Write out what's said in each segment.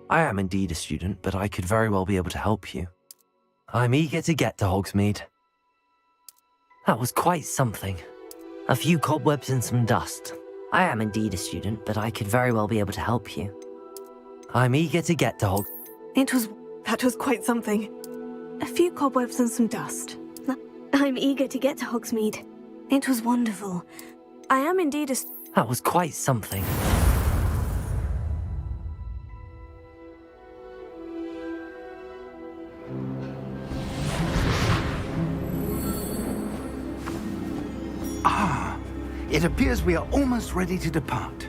I am indeed a student, but I could very well be able to help you. I'm eager to get to Hogsmeade. That was quite something. A few cobwebs and some dust. I am indeed a student, but I could very well be able to help you. I'm eager to get to That was quite something. A few cobwebs and some dust. I'm eager to get to Hogsmeade. It was wonderful. I am indeed a... That was quite something. It appears we are almost ready to depart.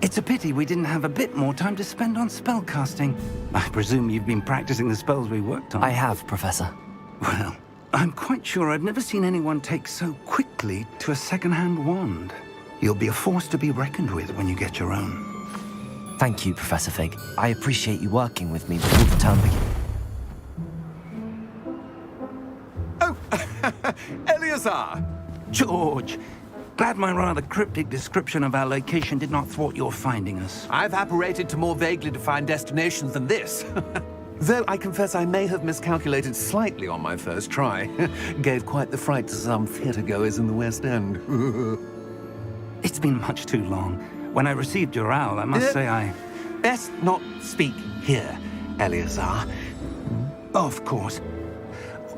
It's a pity we didn't have a bit more time to spend on spellcasting. I presume you've been practicing the spells we worked on. I have, Professor. Well, I'm quite sure I've never seen anyone take so quickly to a second-hand wand. You'll be a force to be reckoned with when you get your own. Thank you, Professor Fig. I appreciate you working with me before the term begins. Oh, Eleazar! George, glad my rather cryptic description of our location did not thwart your finding us. I've apparated to more vaguely defined destinations than this. Though I confess I may have miscalculated slightly on my first try. Gave quite the fright to some theatre-goers in the West End. It's been much too long. When I received your owl, I must say I... Best not speak here, Eleazar. Of course.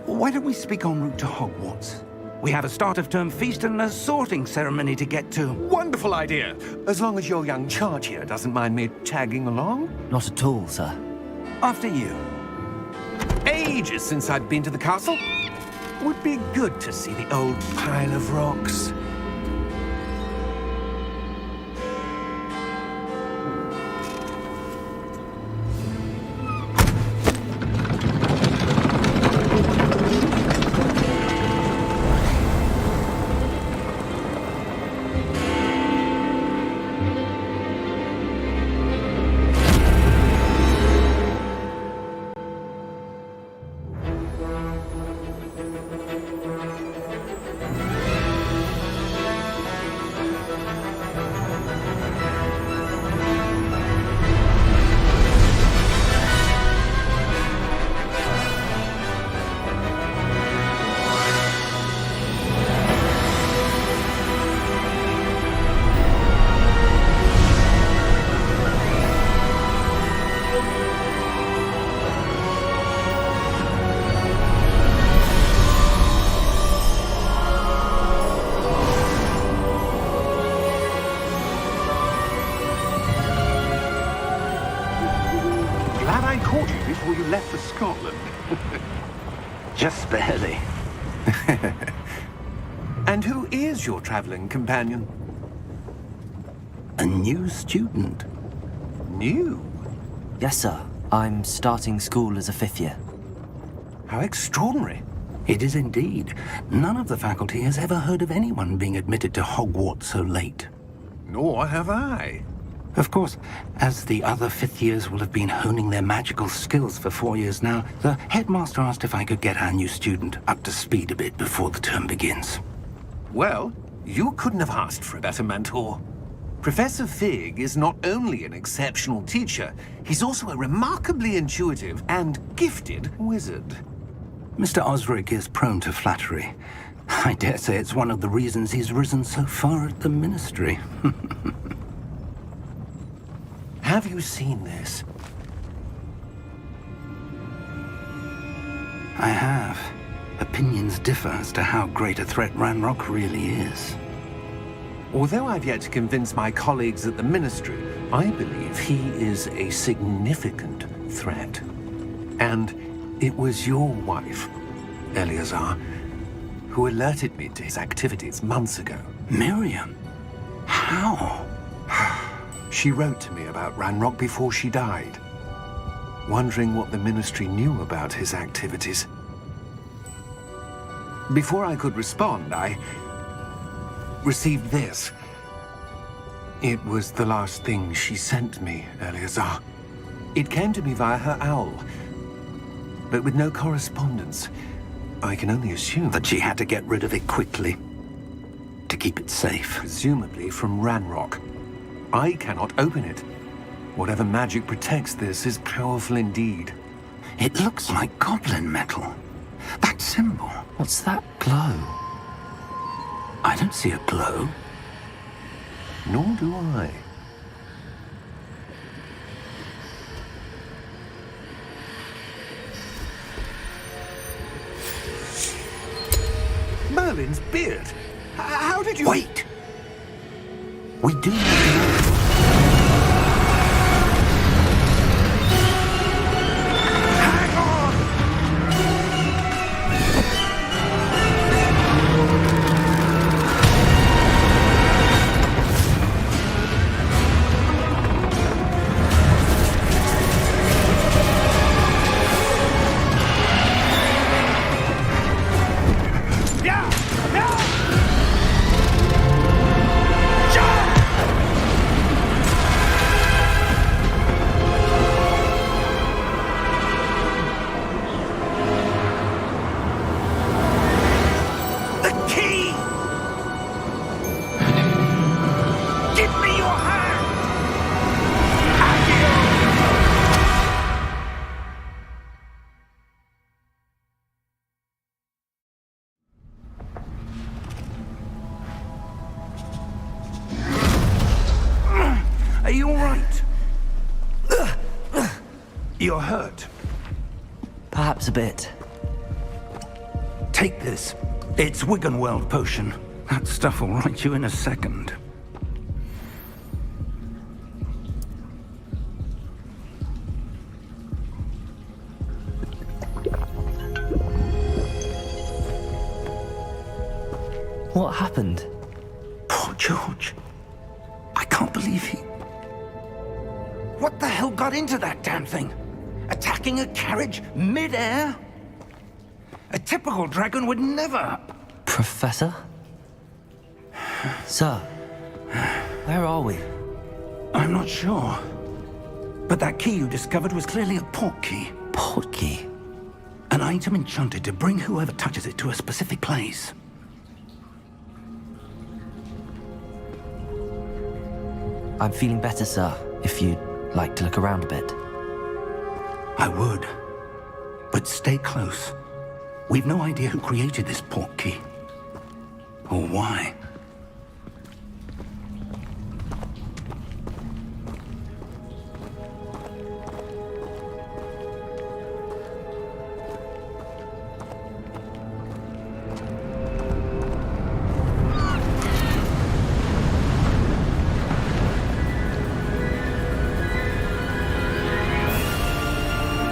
Why don't we speak en route to Hogwarts? We have a start-of-term feast and a sorting ceremony to get to. Wonderful idea! As long as your young charge here doesn't mind me tagging along. Not at all, sir. After you. Ages since I'd been to the castle. Would be good to see the old pile of rocks. Before you left for Scotland. Just barely. And who is your traveling companion? A new student. New? Yes, sir. I'm starting school as a 5th year. How extraordinary. It is indeed. None of the faculty has ever heard of anyone being admitted to Hogwarts so late. Nor have I. Of course, as the other fifth years will have been honing their magical skills for 4 years now, the headmaster asked if I could get our new student up to speed a bit before the term begins. Well, you couldn't have asked for a better mentor. Professor Fig is not only an exceptional teacher, he's also a remarkably intuitive and gifted wizard. Mr. Osric is prone to flattery. I dare say it's one of the reasons he's risen so far at the Ministry. Have you seen this? I have. Opinions differ as to how great a threat Ranrock really is. Although I've yet to convince my colleagues at the Ministry, I believe he is a significant threat. And it was your wife, Eleazar, who alerted me to his activities months ago. Miriam? How? She wrote to me about Ranrock before she died, wondering what the Ministry knew about his activities. Before I could respond, I received this. It was the last thing she sent me, Eleazar. It came to me via her owl, but with no correspondence. I can only assume That she had to get rid of it quickly, to keep it safe. presumably from Ranrock. I cannot open it. Whatever magic protects this is powerful indeed. It looks like goblin metal. That symbol. What's that glow? I don't see a glow. Nor do I. Merlin's beard. How did you... Wait! We do need to know. Hang on! Yeah! Yeah! The key! Give me your hand! Are you all right? You're hurt. Perhaps a bit. Take this. It's Wiggenweld potion. That stuff will right you in a second. What happened? Poor George. I can't believe he... What the hell got into that damn thing? Attacking a carriage mid-air? A typical dragon would never... Professor? Sir, where are we? I'm not sure. But that key you discovered was clearly a port key. Port key? An item enchanted to bring whoever touches it to a specific place. I'm feeling better, sir, if you'd like to look around a bit. I would. But stay close. We've no idea who created this port key. Or why.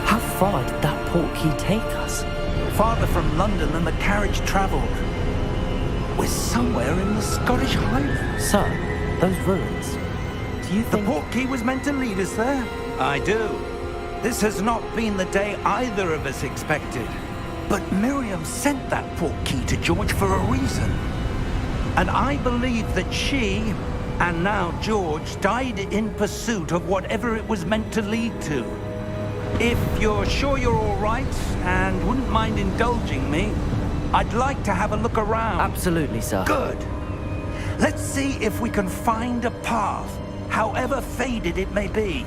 How far did that port key take us? Farther from London than the carriage traveled. We're somewhere in the Scottish Highlands. Sir, those ruins. Do you The think... port key was meant to lead us there? I do. This has not been the day either of us expected. But Miriam sent that port key to George for a reason. And I believe that she And now George died in pursuit of whatever it was meant to lead to. If you're sure you're all right and wouldn't mind indulging me, I'd like to have a look around. Absolutely, sir. Good. Let's see if we can find a path, however faded it may be.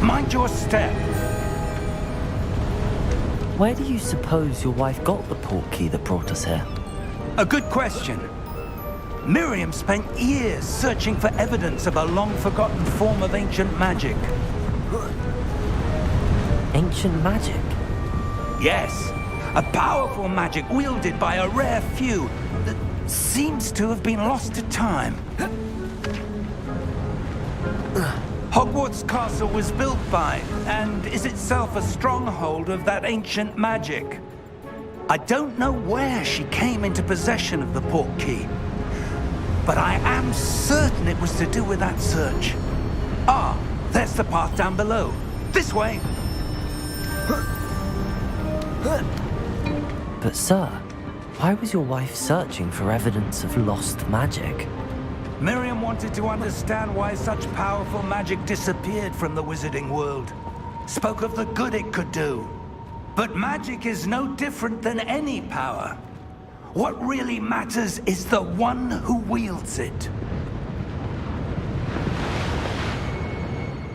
Mind your step. Where do you suppose your wife got the portkey that brought us here? A good question. Miriam spent years searching for evidence of a long-forgotten form of ancient magic. Ancient magic? Yes, a powerful magic wielded by a rare few that seems to have been lost to time. Hogwarts Castle was built by, and is itself a stronghold of that ancient magic. I don't know where she came into possession of the portkey, but I am certain it was to do with that search. Ah, there's the path down below. This way. But sir, why was your wife searching for evidence of lost magic? Miriam wanted to understand why such powerful magic disappeared from the wizarding world. Spoke of the good it could do. But magic is no different than any power. What really matters is the one who wields it.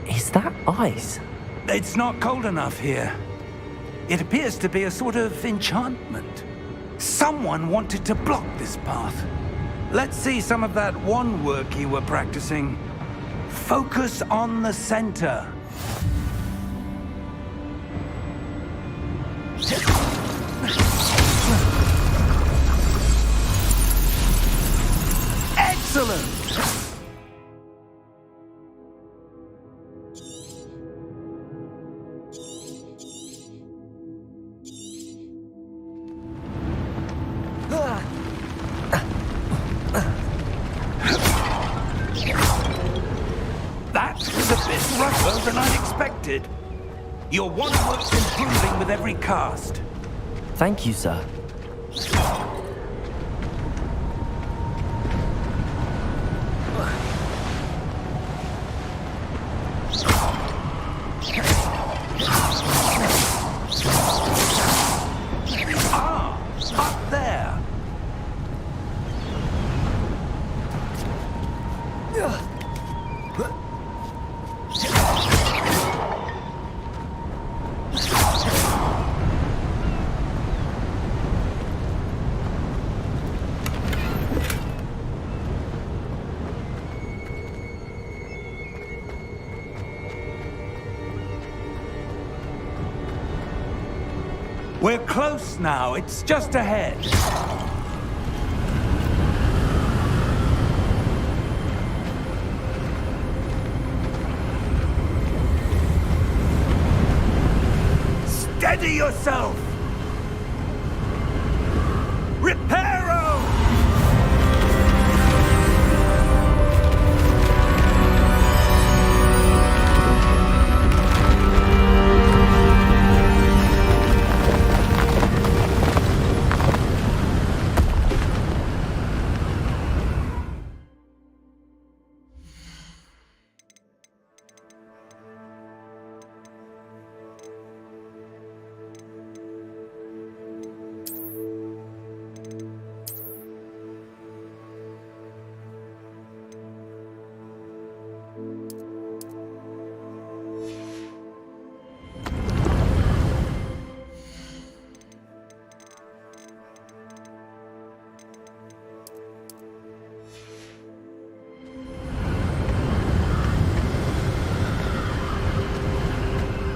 Is that ice? It's not cold enough here. It appears to be a sort of enchantment. Someone wanted to block this path. Let's see some of that wand work you were practicing. Focus on the center. Excellent! That was a bit rougher than I'd expected. Your wand work's improving with every cast. Thank you, sir. Ah, up there. We're close now. It's just ahead. Steady yourself! Reparo!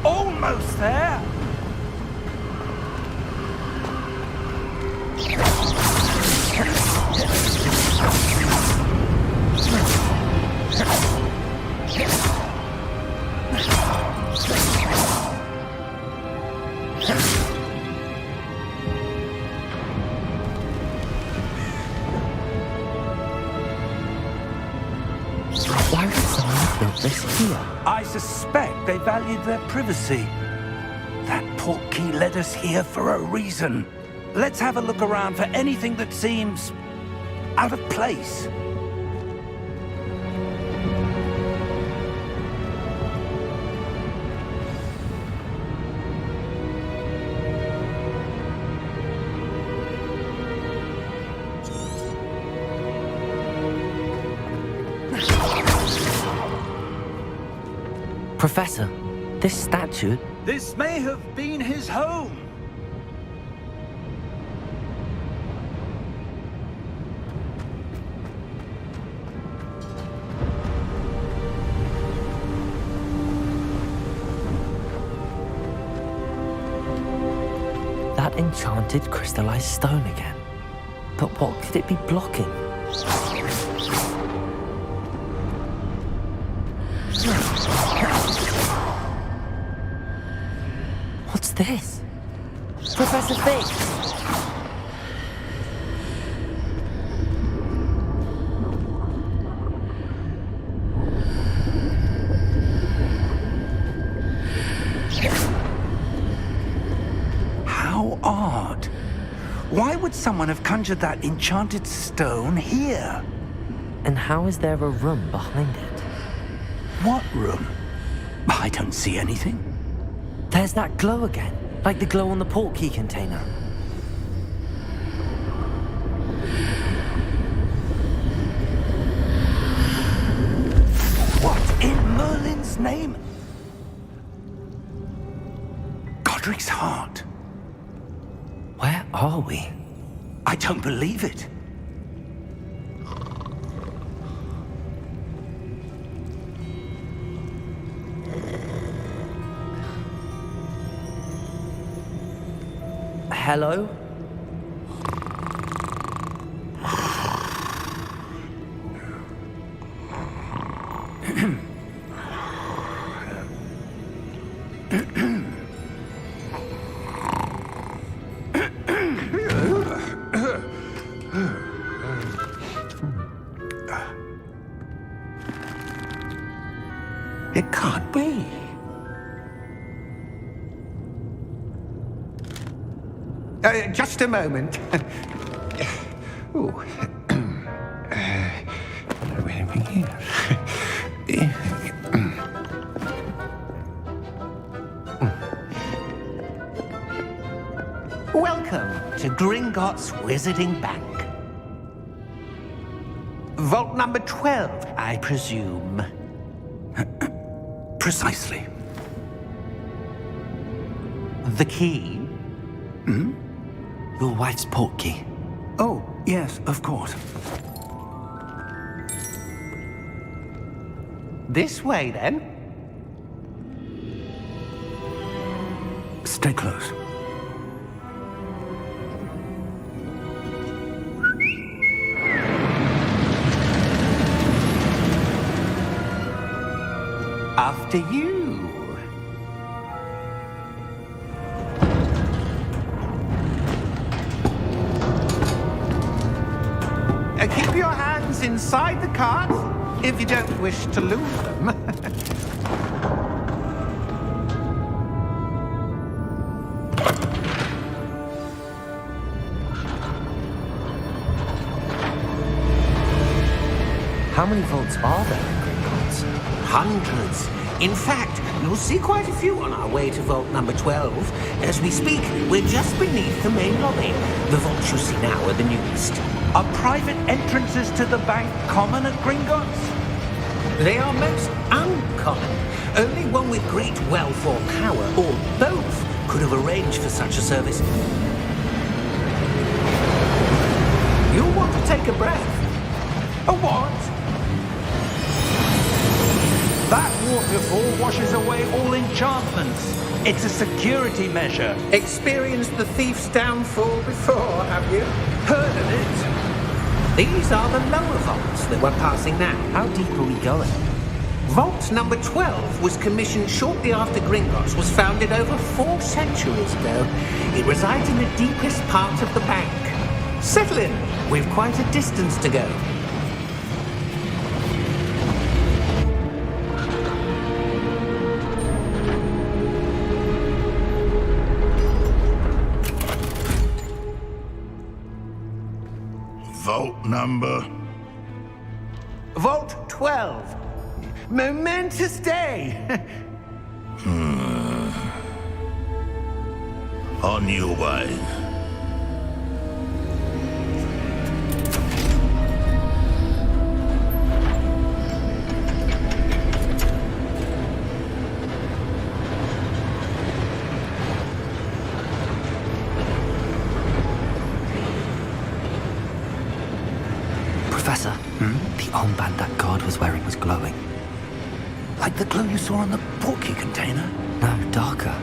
Almost there. Why would someone have built this here? I suspect they valued their privacy. That portkey led us here for a reason. Let's have a look around for anything that seems out of place. Professor, this statue... This may have been his home. That enchanted crystallized stone again. But what could it be blocking? What's this? Professor Fix! How odd. Why would someone have conjured that enchanted stone here? And how is there a room behind it? What room? I don't see anything. There's that glow again, like the glow on the portkey container. What in Merlin's name? Godric's heart. Where are we? I don't believe it. Hello? It can't be. Just a moment. Ooh. Where are we here? Welcome to Gringotts Wizarding Bank. Vault number 12, I presume. Precisely. The key? Your wife's portkey. Oh, yes, of course. This way, then. Stay close. After you. Keep your hands inside the cart if you don't wish to lose them. How many vaults are there in Gringotts? Hundreds. In fact, you'll see quite a few on our way to vault number 12. As we speak, we're just beneath the main lobby. The vaults you see now are the newest. Are private entrances to the bank common at Gringotts? They are most uncommon. Only one with great wealth or power, or both, could have arranged for such a service. You'll want to take a breath. A what? That waterfall washes away all enchantments. It's a security measure. Experienced the thief's downfall before, have you? Heard of it? These are the lower vaults that we're passing now. How deep are we going? Vault number 12 was commissioned shortly after Gringotts was founded over 4 centuries ago. It resides in the deepest part of the bank. Settle in. We've quite a distance to go. Vault number? Vault 12. Momentous day. On your way. Professor, the armband that guard was wearing was glowing. Like the glow you saw on the portkey container? No, darker.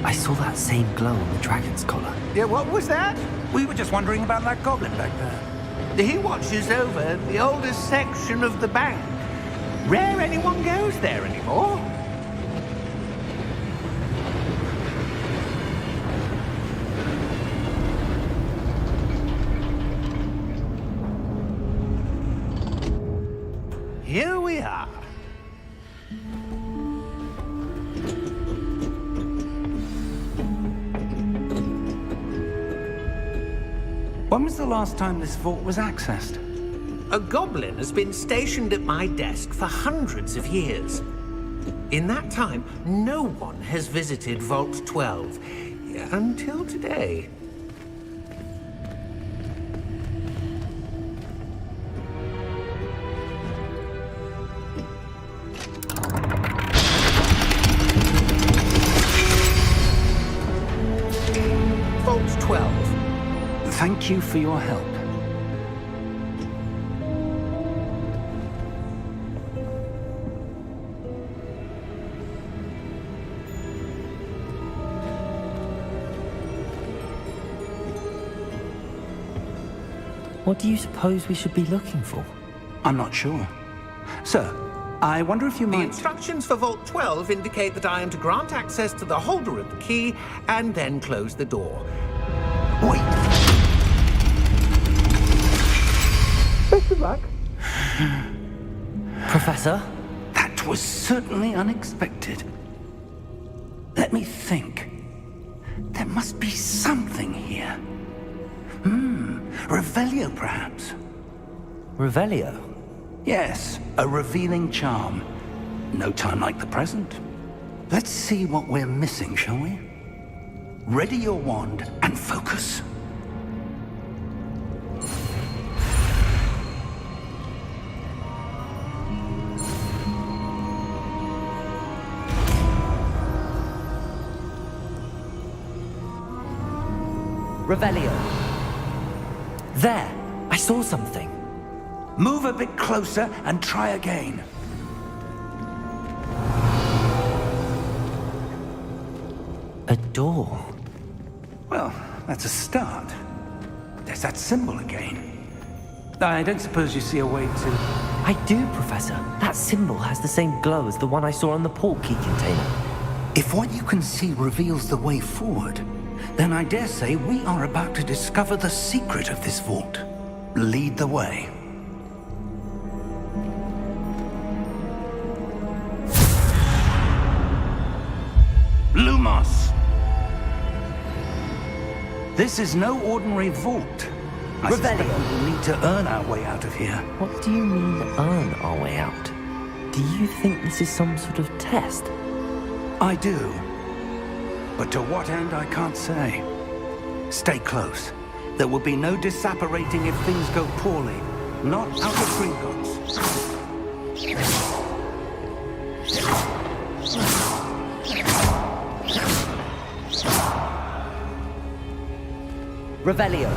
I saw that same glow on the dragon's collar. Yeah, what was that? We were just wondering about that goblin back there. He watches over the oldest section of the bank. Rare anyone goes there anymore. Here we are. When was the last time this vault was accessed? A goblin has been stationed at my desk for hundreds of years. In that time, no one has visited Vault 12 until today. Vault 12. Thank you for your help. What do you suppose we should be looking for? I'm not sure. Sir, I wonder if you The might... instructions for Vault 12 indicate that I am to grant access to the holder of the key and then close the door. Wait! Best of luck. Professor? That was certainly unexpected. Let me think. There must be something here. Revelio, perhaps? Revelio? Yes, a revealing charm. No time like the present. Let's see what we're missing, shall we? Ready your wand and focus. Revelio. There! I saw something. Move a bit closer and try again. A door. Well, that's a start. There's that symbol again. I don't suppose you see a way to... I do, Professor. That symbol has the same glow as the one I saw on the portkey container. If what you can see reveals the way forward, then I dare say we are about to discover the secret of this vault. Lead the way. Lumos! This is no ordinary vault. I suspect we will need to earn our way out of here. What do you mean, earn our way out? Do you think this is some sort of test? I do. But to what end, I can't say. Stay close. There will be no disapparating if things go poorly. Not out of Gringotts. Revelio.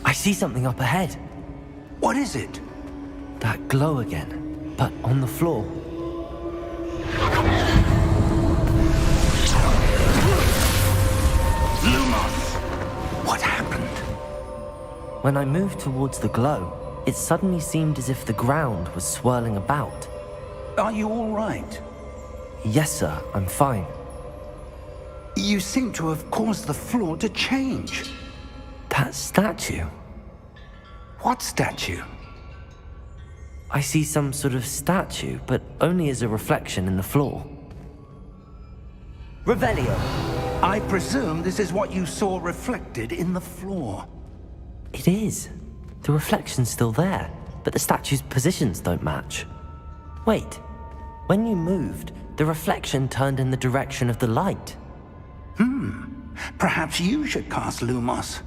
I see something up ahead. What is it? That glow again, but on the floor. Lumos! What happened? When I moved towards the glow, it suddenly seemed as if the ground was swirling about. Are you all right? Yes, sir, I'm fine. You seem to have caused the floor to change. That statue? What statue? I see some sort of statue, but only as a reflection in the floor. Revelio! I presume this is what you saw reflected in the floor. It is. The reflection's still there, but the statue's positions don't match. Wait, when you moved, the reflection turned in the direction of the light. Perhaps you should cast Lumos.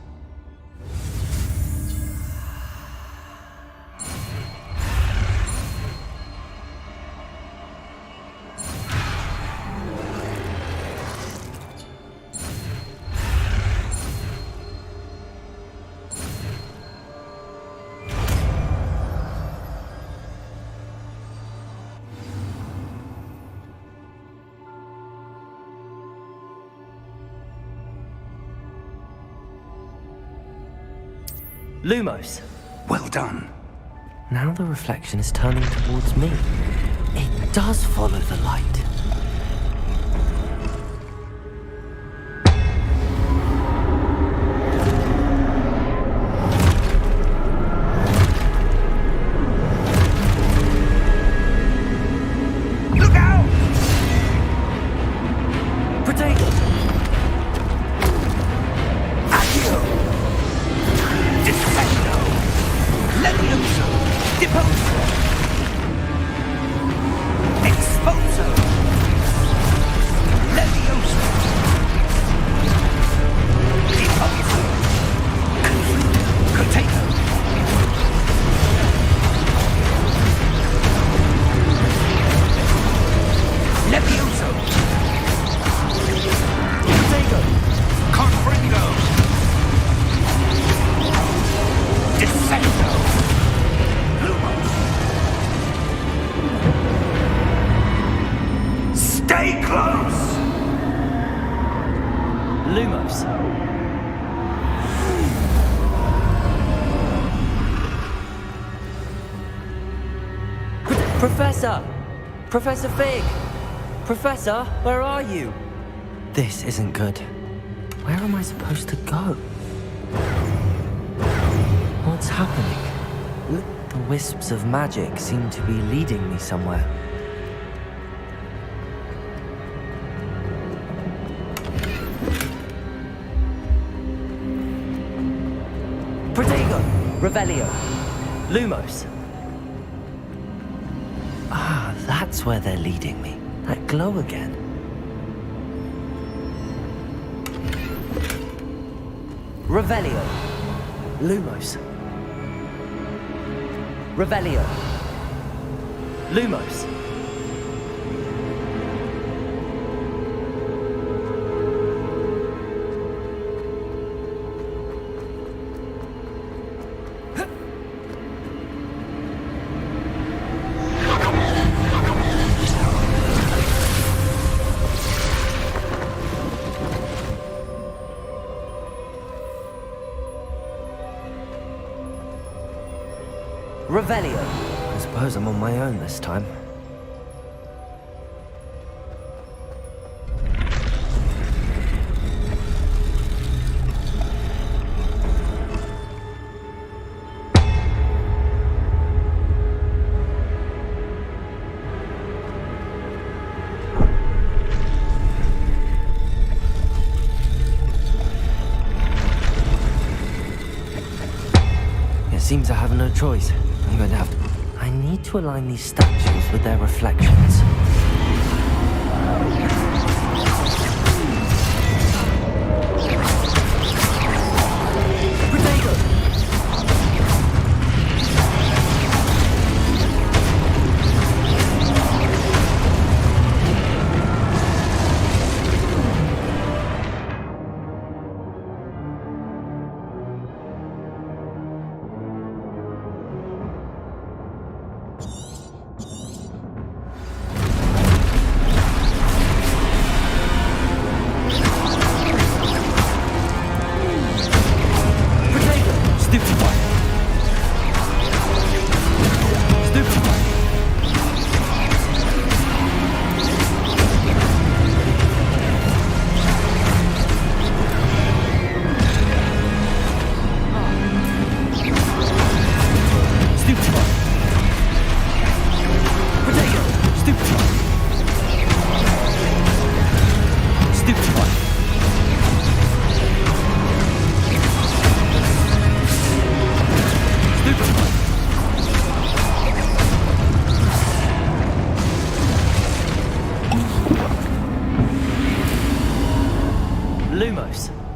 Lumos! Well done. Now the reflection is turning towards me. It does follow the light. Look out! Potato! Accio! Defendo! Levioso! Deposo! Exposo! Levioso! Deposo! Potato! Levioso! Potato! Confringo! Descendo! Lumos! Stay close! Lumos! Professor! Professor Fig! Professor, where are you? This isn't good. Where am I supposed to go? What's happening? The wisps of magic seem to be leading me somewhere. Protego! Revelio! Lumos! Ah, that's where they're leading me. That glow again. Revelio! Lumos! Revelio! Lumos! Revelio! I suppose I'm on my own this time. It seems I have no choice. I'm going to have to... I need to align these statues with their reflections. Potato!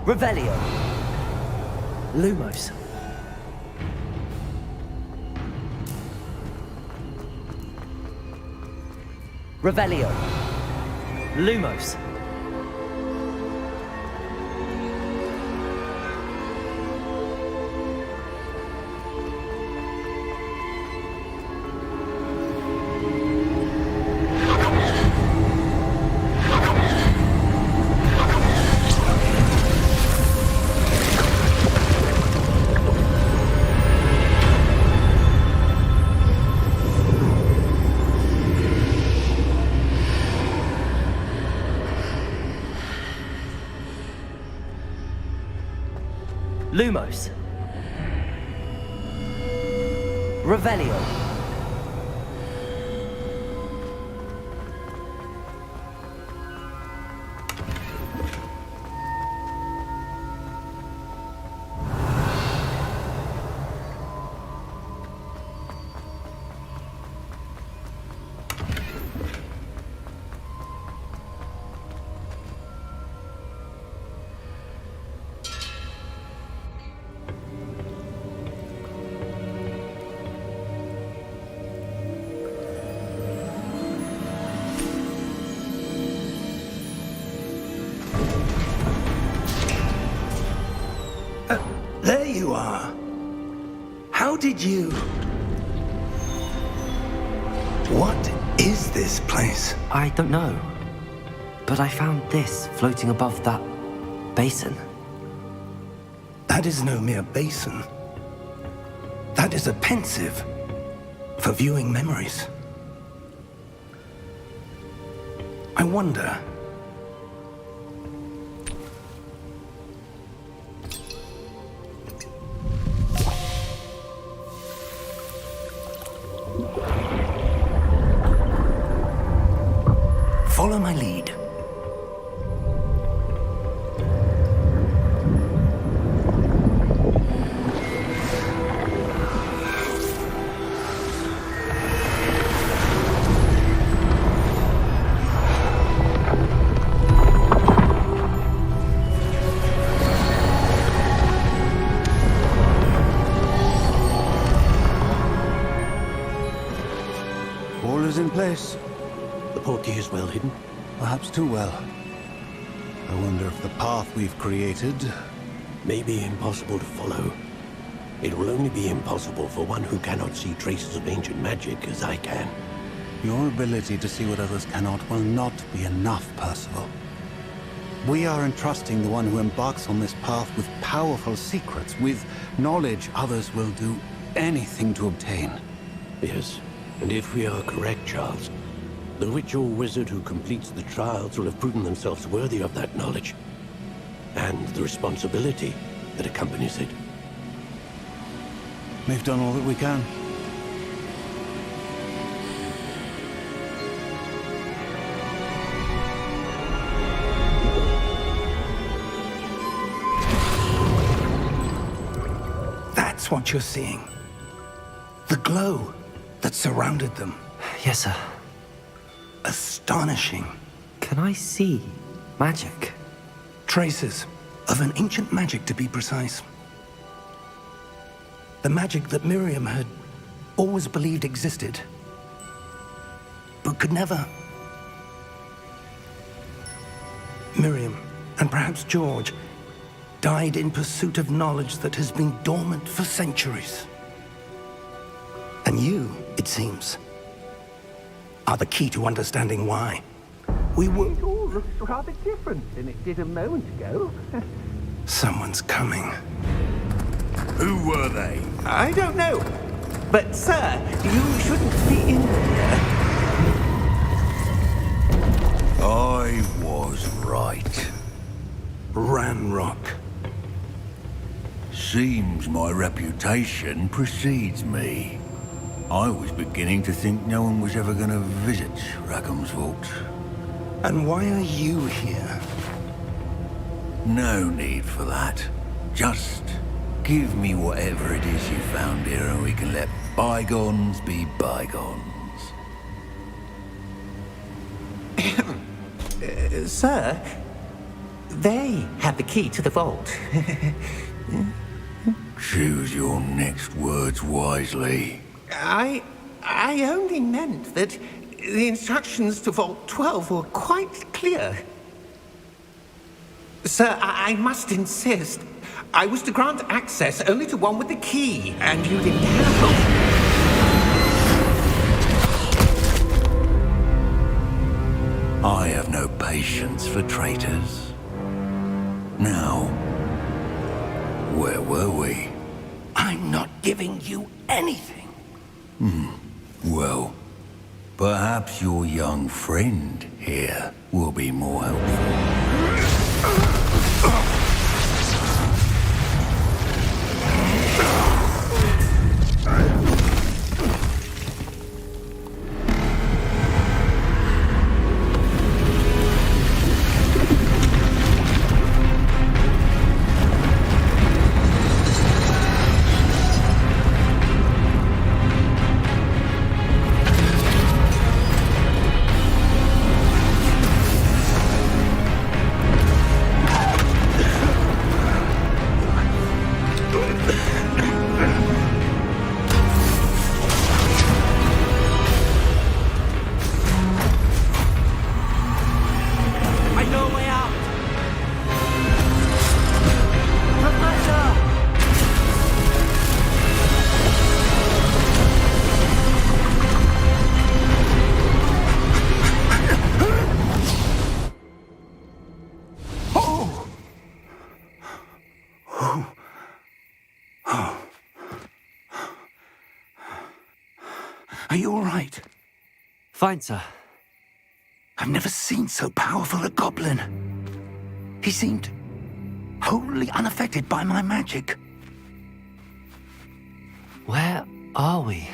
Revelio. Lumos. Revelio. Lumos. Lumos. Revelio. There you are. How did you... What is this place? I don't know. But I found this floating above that basin. That is no mere basin. That is a pensive for viewing memories. I wonder... Follow my lead. All is in place. The portkey is well hidden. Perhaps too well. I wonder if the path we've created... May be impossible to follow. It will only be impossible for one who cannot see traces of ancient magic as I can. Your ability to see what others cannot will not be enough, Percival. We are entrusting the one who embarks on this path with powerful secrets, with knowledge others will do anything to obtain. Yes, and if we are correct, Charles, the witch or wizard who completes the trials will have proven themselves worthy of that knowledge, and the responsibility that accompanies it. We've done all that we can. That's what you're seeing. The glow that surrounded them. Yes, sir. Astonishing. Can I see magic? Traces of an ancient magic, to be precise. The magic that Miriam had always believed existed, but could never. Miriam, and perhaps George, died in pursuit of knowledge that has been dormant for centuries. And you, it seems, are the key to understanding why. We were... It all looks rather different than it did a moment ago. Someone's coming. Who were they? I don't know. But, sir, you shouldn't be in here. I was right. Ranrock. Seems my reputation precedes me. I was beginning to think no one was ever going to visit Rackham's Vault. And why are you here? No need for that. Just give me whatever it is you found here and we can let bygones be bygones. Sir, They had the key to the vault. Choose your next words wisely. I only meant that the instructions to Vault 12 were quite clear. Sir, I must insist. I was to grant access only to one with the key, and you didn't have. I have no patience for traitors. Now, where were we? I'm not giving you anything. Well, perhaps your young friend here will be more helpful. Are you all right? Fine, sir. I've never seen so powerful a goblin. He seemed wholly unaffected by my magic. Where are we?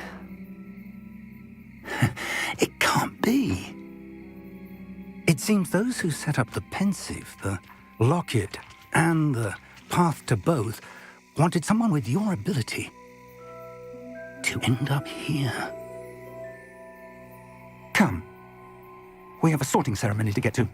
It can't be. It seems those who set up the Pensive, the Locket, and the Path to Both wanted someone with your ability to end up here. Come. We have a sorting ceremony to get to.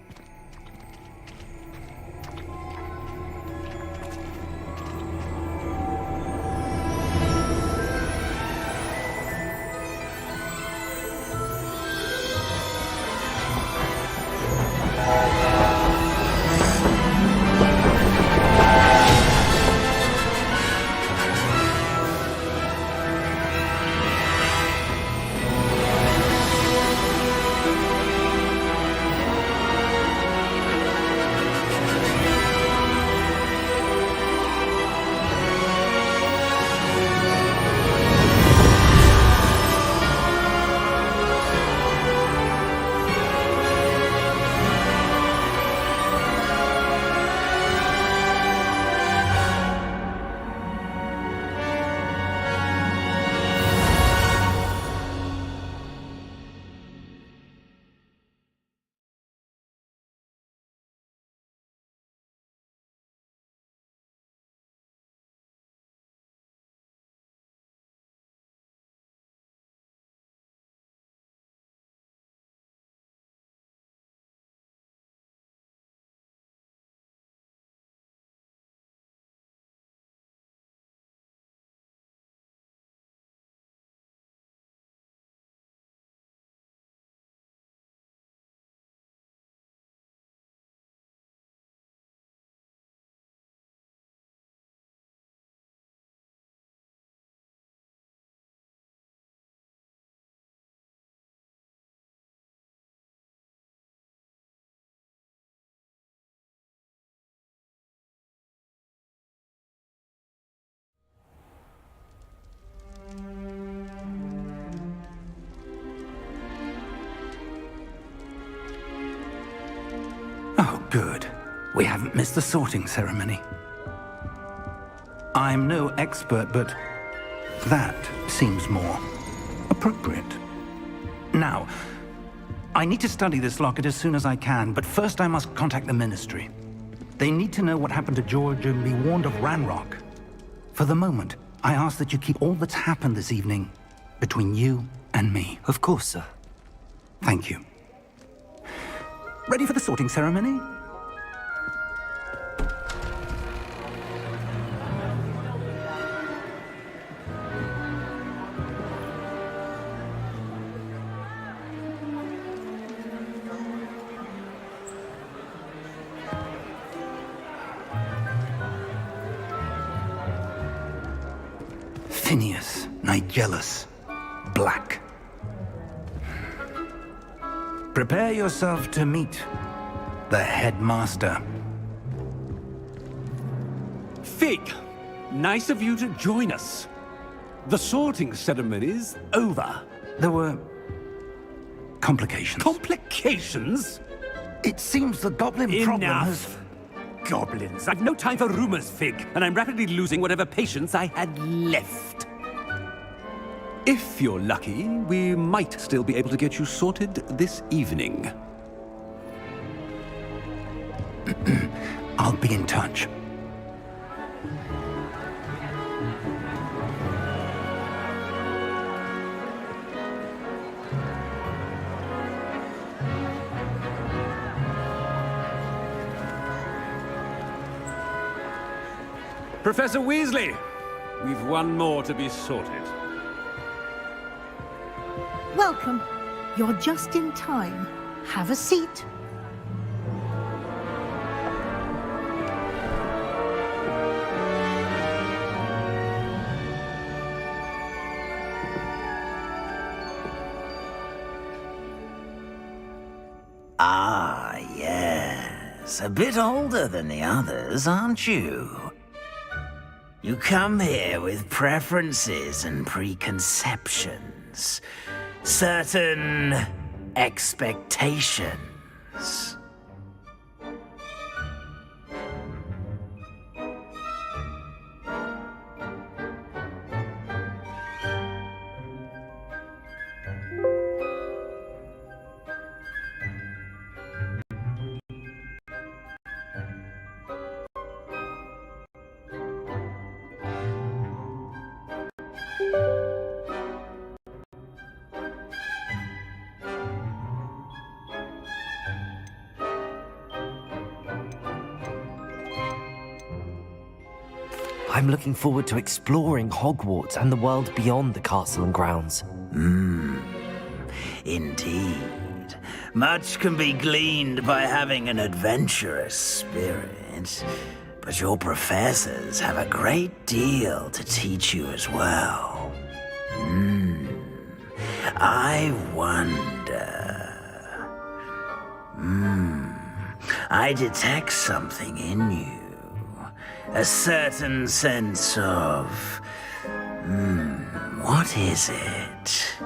Oh, good. We haven't missed the sorting ceremony. I'm no expert, but that seems more appropriate. Now, I need to study this locket as soon as I can, but first I must contact the Ministry. They need to know what happened to George and be warned of Ranrock. For the moment, I ask that you keep all that's happened this evening between you and me. Of course, sir. Thank you. Ready for the sorting ceremony? Phineas, Nigellus, Black. Prepare yourself to meet the headmaster. Fig, nice of you to join us. The sorting ceremony's over. There were complications. Complications? It seems the goblin problem has... Enough! Goblins. I've no time for rumors, Fig, and I'm rapidly losing whatever patience I had left. If you're lucky, we might still be able to get you sorted this evening. I'll be in touch. Professor Weasley, we've one more to be sorted. Welcome. You're just in time. Have a seat. Ah, yes. A bit older than the others, aren't you? You come here with preferences and preconceptions. Certain expectations. I'm looking forward to exploring Hogwarts and the world beyond the castle and grounds. Indeed. Much can be gleaned by having an adventurous spirit, but your professors have a great deal to teach you as well. I wonder... I detect something in you. A certain sense of... what is it?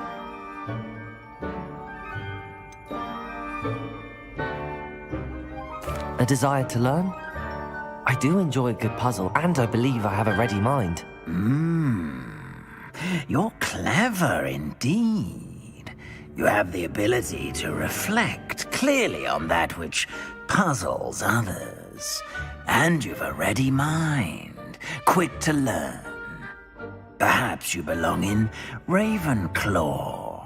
A desire to learn? I do enjoy a good puzzle, and I believe I have a ready mind. You're clever indeed. You have the ability to reflect clearly on that which puzzles others. And you've a ready mind, quick to learn. Perhaps you belong in Ravenclaw.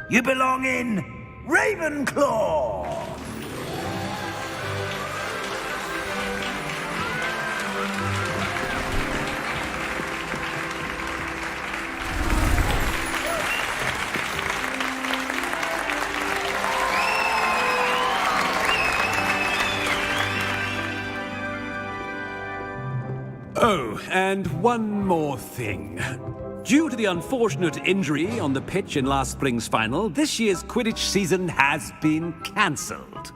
You belong in Ravenclaw! Oh, and one more thing. Due to the unfortunate injury on the pitch in last spring's final, this year's Quidditch season has been cancelled.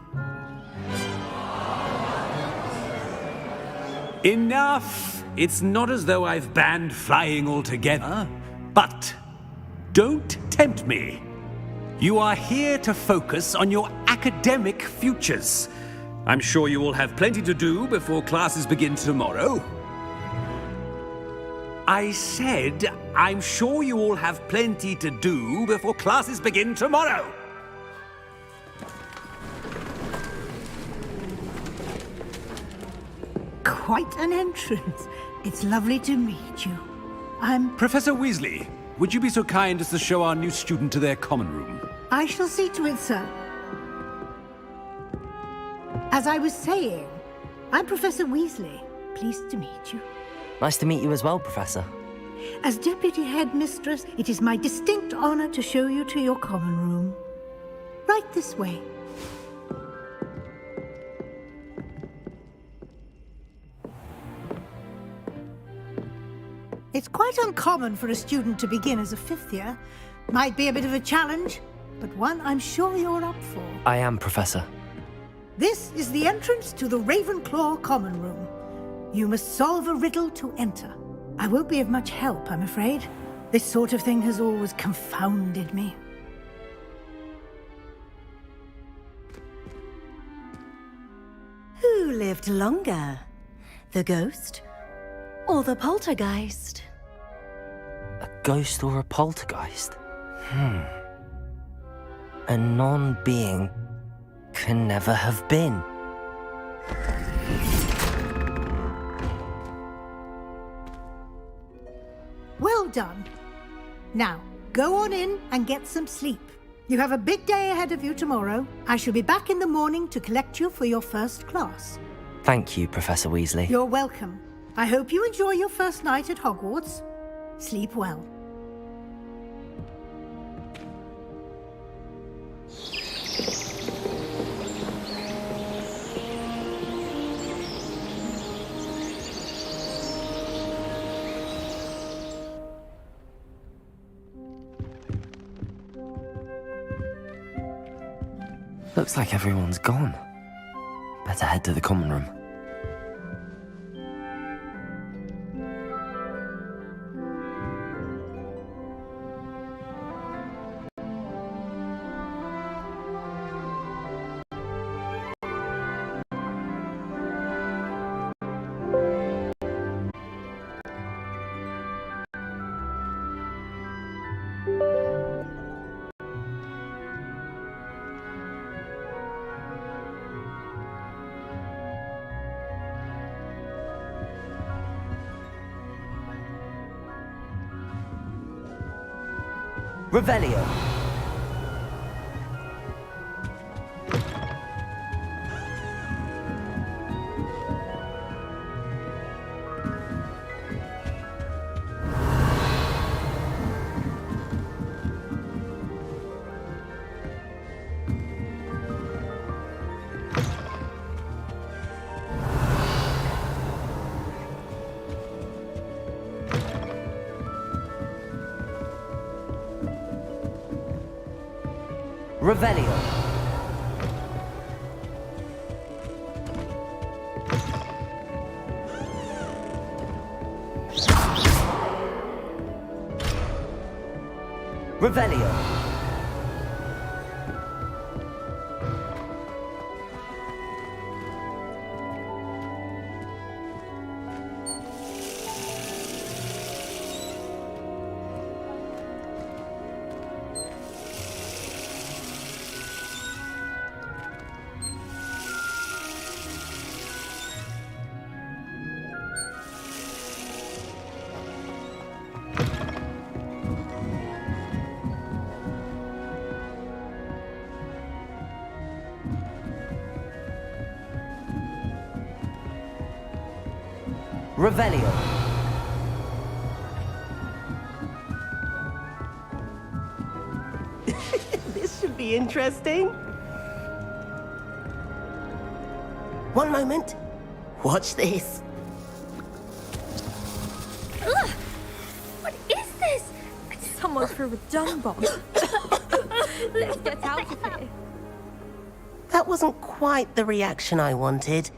Enough! It's not as though I've banned flying altogether, but don't tempt me. You are here to focus on your academic futures. I'm sure you will have plenty to do before classes begin tomorrow. I said, I'm sure you all have plenty to do before classes begin tomorrow. Quite an entrance. It's lovely to meet you. I'm... Professor Weasley, would you be so kind as to show our new student to their common room? I shall see to it, sir. As I was saying, I'm Professor Weasley. Pleased to meet you. Nice to meet you as well, Professor. As Deputy Headmistress, it is my distinct honor to show you to your common room. Right this way. It's quite uncommon for a student to begin as a fifth year. Might be a bit of a challenge, but one I'm sure you're up for. I am, Professor. This is the entrance to the Ravenclaw common room. You must solve a riddle to enter. I won't be of much help, I'm afraid. This sort of thing has always confounded me. Who lived longer? The ghost or the poltergeist? A ghost or a poltergeist? A non-being can never have been. Well done. Now, go on in and get some sleep. You have a big day ahead of you tomorrow. I shall be back in the morning to collect you for your first class. Thank you, Professor Weasley. You're welcome. I hope you enjoy your first night at Hogwarts. Sleep well. Looks like everyone's gone. Better head to the common room. Revelio. Revelio. Revelio. Revelio. This should be interesting. One moment. Watch this. Ugh! What is this? Someone threw a dung bomb. Let's get out of here. That wasn't quite the reaction I wanted.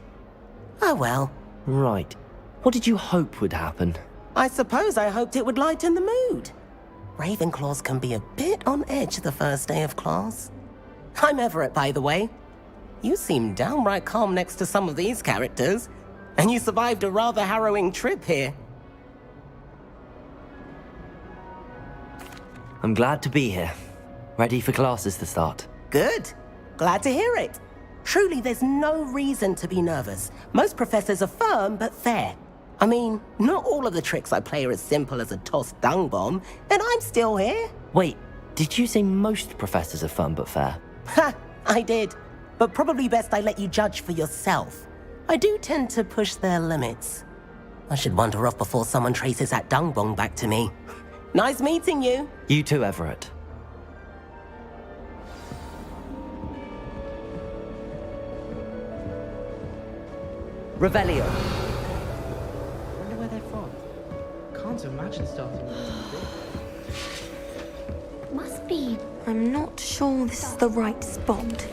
Oh well. Right. What did you hope would happen? I suppose I hoped it would lighten the mood. Ravenclaws can be a bit on edge the first day of class. I'm Everett, by the way. You seem downright calm next to some of these characters, and you survived a rather harrowing trip here. I'm glad to be here. Ready for classes to start. Good. Glad to hear it. Truly, there's no reason to be nervous. Most professors are firm but fair. I mean, not all of the tricks I play are as simple as a tossed dung bomb, and I'm still here. Wait, did you say most professors are fun but fair? Ha! I did. But probably best I let you judge for yourself. I do tend to push their limits. I should wander off before someone traces that dung bong back to me. Nice meeting you. You too, Everett. Revelio. Wonder where they're from. Can't imagine starting with Must be. I'm not sure this is the right spot.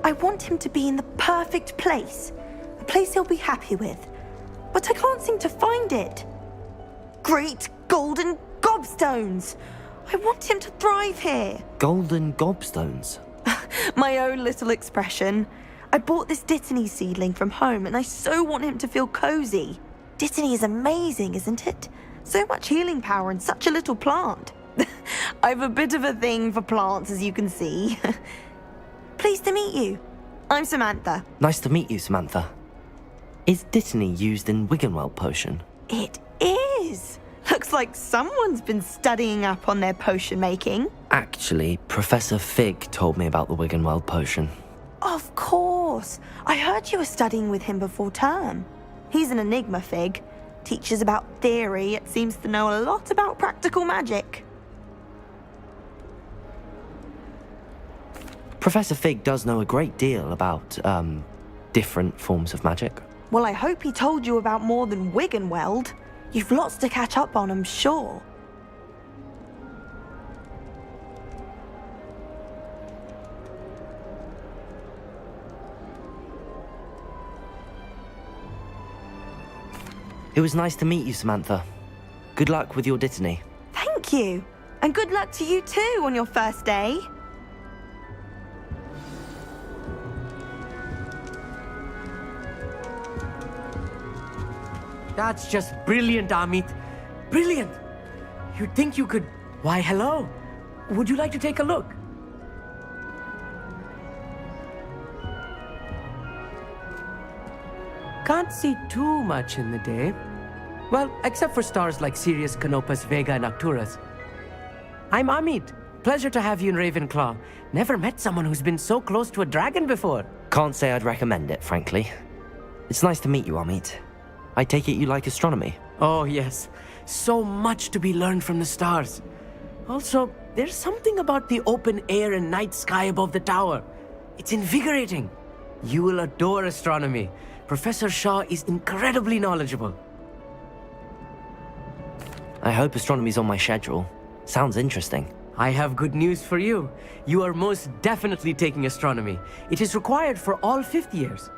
I want him to be in the perfect place. A place he'll be happy with. But I can't seem to find it. Great golden gobstones! I want him to thrive here. Golden gobstones. My own little expression. I bought this Dittany seedling from home and I so want him to feel cozy. Dittany is amazing, isn't it? So much healing power in such a little plant. I've a bit of a thing for plants, as you can see. Pleased to meet you. I'm Samantha. Nice to meet you, Samantha. Is Dittany used in Wiggenweld potion? It is. Looks like someone's been studying up on their potion making. Actually, Professor Fig told me about the Wiggenweld potion. Of course. I heard you were studying with him before term. He's an enigma, Fig. Teaches about theory, yet seems to know a lot about practical magic. Professor Fig does know a great deal about, different forms of magic. Well, I hope he told you about more than Wiggenweld. You've lots to catch up on, I'm sure. It was nice to meet you, Samantha. Good luck with your Dittany. Thank you. And good luck to you too on your first day. That's just brilliant, Amit. Brilliant! You'd think you could... Why, hello. Would you like to take a look? Can't see too much in the day. Well, except for stars like Sirius, Canopus, Vega, and Arcturus. I'm Amit. Pleasure to have you in Ravenclaw. Never met someone who's been so close to a dragon before. Can't say I'd recommend it, frankly. It's nice to meet you, Amit. I take it you like astronomy? Oh, yes. So much to be learned from the stars. Also, there's something about the open air and night sky above the tower. It's invigorating. You will adore astronomy. Professor Shaw is incredibly knowledgeable. I hope astronomy's on my schedule. Sounds interesting. I have good news for you. You are most definitely taking astronomy. It is required for all 5th years.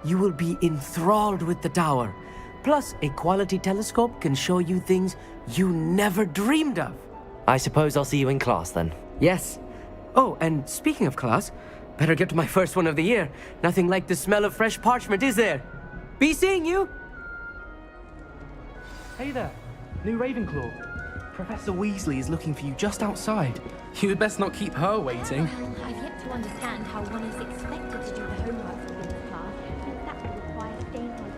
You will be enthralled with the tower. Plus, a quality telescope can show you things you never dreamed of. I suppose I'll see you in class then. Yes. Oh, and speaking of class, better get to my first one of the year. Nothing like the smell of fresh parchment, is there? Be seeing you! Hey there, new Ravenclaw. Professor Weasley is looking for you just outside. You had best not keep her waiting. Well, I've yet to understand how one is expected to do the homework within the class, and that will require staying on.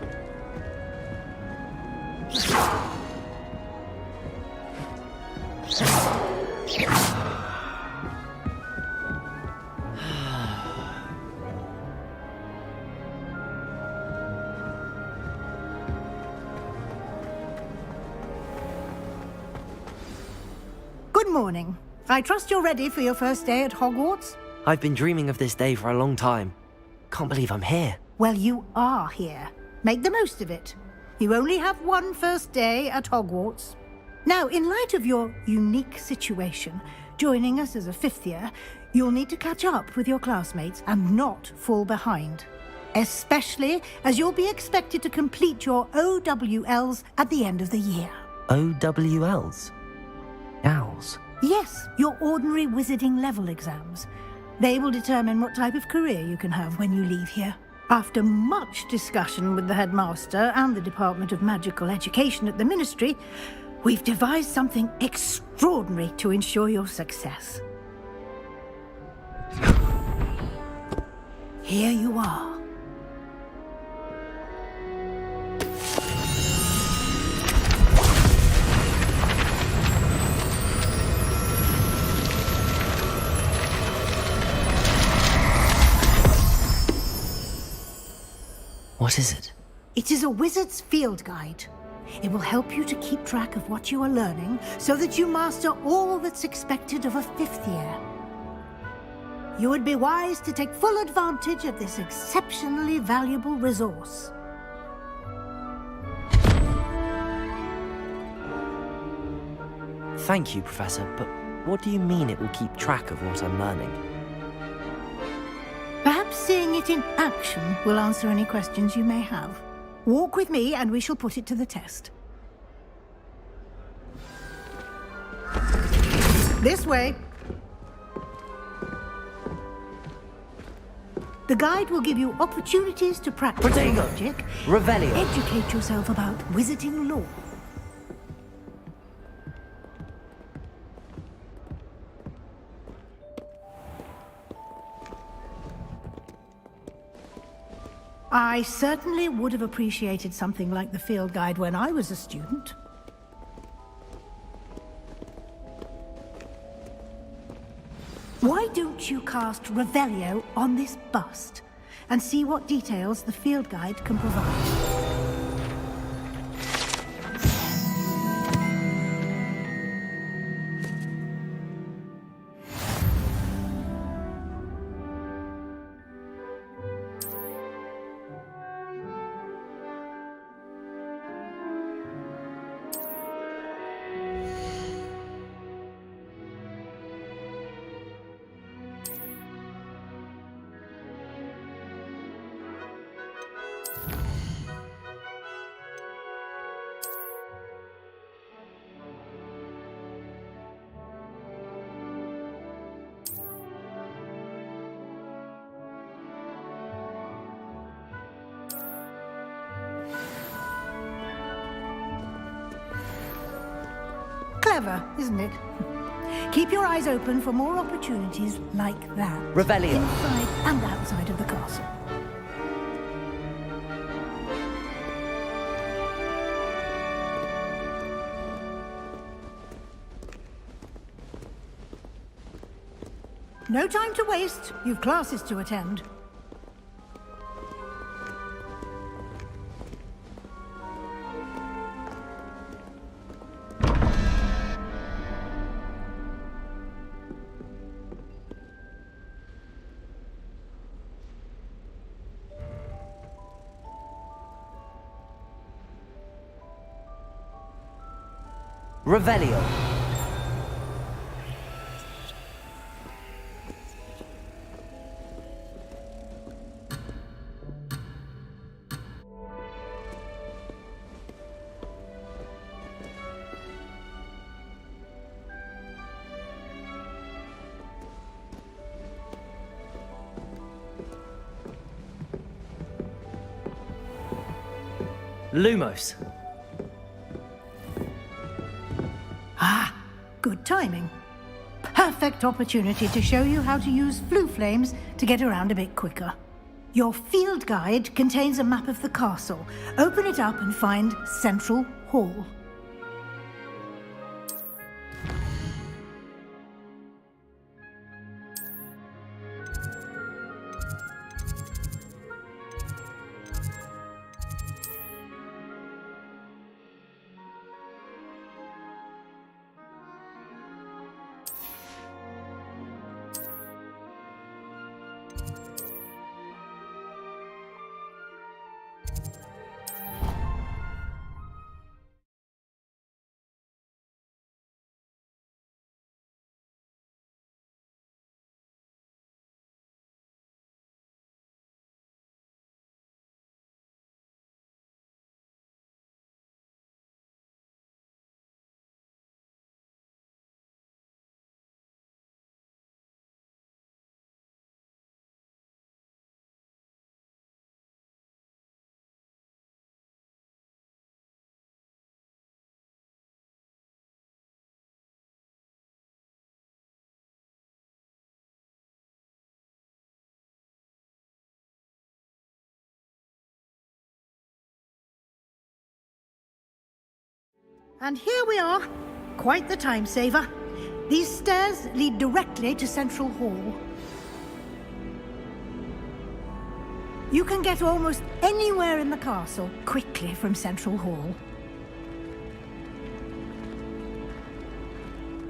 Good morning. I trust you're ready for your first day at Hogwarts? I've been dreaming of this day for a long time. Can't believe I'm here. Well, you are here. Make the most of it. You only have one first day at Hogwarts. Now, in light of your unique situation, joining us as a 5th year, you'll need to catch up with your classmates and not fall behind. Especially as you'll be expected to complete your OWLs at the end of the year. OWLs? Owls? Yes, your ordinary wizarding level exams. They will determine what type of career you can have when you leave here. After much discussion with the headmaster and the Department of Magical Education at the Ministry, we've devised something extraordinary to ensure your success. Here you are. What is it? It is a wizard's field guide. It will help you to keep track of what you are learning so that you master all that's expected of a 5th year. You would be wise to take full advantage of this exceptionally valuable resource. Thank you, Professor, but what do you mean it will keep track of what I'm learning? Perhaps seeing it in action will answer any questions you may have. Walk with me and we shall put it to the test. This way. The guide will give you opportunities to practice Protego. logic, Revelio. educate yourself about wizarding lore. I certainly would have appreciated something like the field guide when I was a student. Why don't you cast Revelio on this bust and see what details the field guide can provide? Clever, isn't it? Keep your eyes open for more opportunities like that. Revelio. Inside and outside of the castle. No time to waste. You've classes to attend. Revelio. Lumos. Ah, good timing. Perfect opportunity to show you how to use flue flames to get around a bit quicker. Your field guide contains a map of the castle. Open it up and find Central Hall. And here we are. Quite the time saver. These stairs lead directly to Central Hall. You can get almost anywhere in the castle quickly from Central Hall.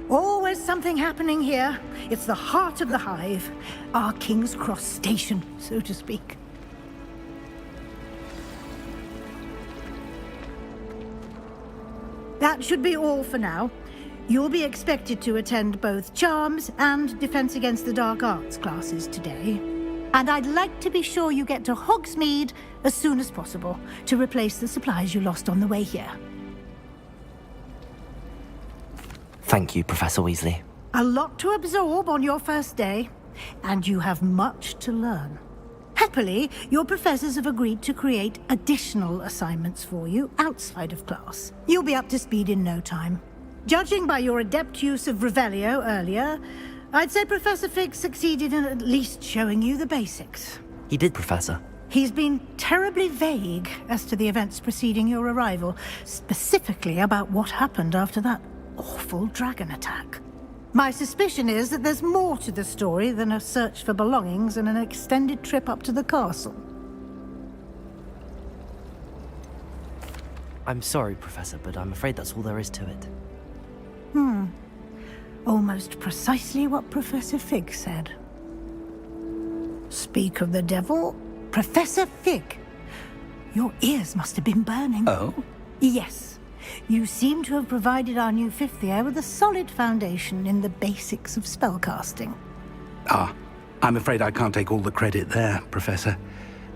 Always something happening here. It's the heart of the hive. Our King's Cross station, so to speak. That should be all for now. You'll be expected to attend both Charms and Defense Against the Dark Arts classes today. And I'd like to be sure you get to Hogsmeade as soon as possible to replace the supplies you lost on the way here. Thank you, Professor Weasley. A lot to absorb on your first day, and you have much to learn. Happily, your professors have agreed to create additional assignments for you outside of class. You'll be up to speed in no time. Judging by your adept use of Revelio earlier, I'd say Professor Fig succeeded in at least showing you the basics. He did, Professor. He's been terribly vague as to the events preceding your arrival, specifically about what happened after that awful dragon attack. My suspicion is that there's more to the story than a search for belongings and an extended trip up to the castle. I'm sorry, Professor, but I'm afraid that's all there is to it. Almost precisely what Professor Fig said. Speak of the devil, Professor Fig. Your ears must have been burning. Oh? Yes. You seem to have provided our new fifth year with a solid foundation in the basics of spellcasting. Ah, I'm afraid I can't take all the credit there, Professor.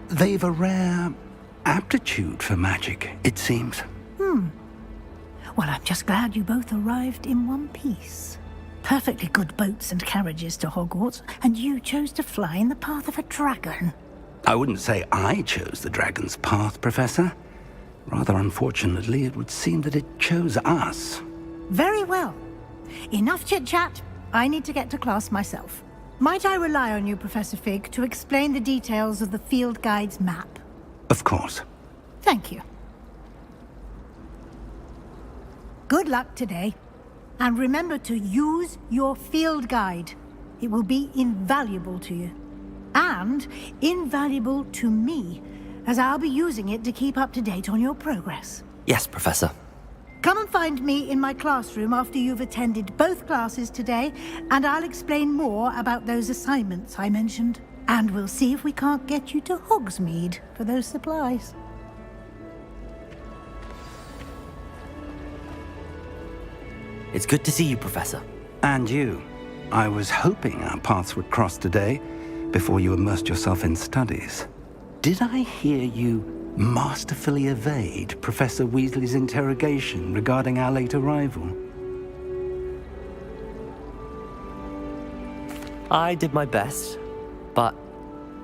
They've a rare aptitude for magic, it seems. Well, I'm just glad you both arrived in one piece. Perfectly good boats and carriages to Hogwarts, and you chose to fly in the path of a dragon. I wouldn't say I chose the dragon's path, Professor. Rather unfortunately, it would seem that it chose us. Very well. Enough chit-chat. I need to get to class myself. Might I rely on you, Professor Fig, to explain the details of the field guide's map? Of course. Thank you. Good luck today. And remember to use your field guide. It will be invaluable to you. And invaluable to me, as I'll be using it to keep up to date on your progress. Yes, Professor. Come and find me in my classroom after you've attended both classes today, and I'll explain more about those assignments I mentioned. And we'll see if we can't get you to Hogsmeade for those supplies. It's good to see you, Professor. And you. I was hoping our paths would cross today, before you immersed yourself in studies. Did I hear you masterfully evade Professor Weasley's interrogation regarding our late arrival? I did my best, but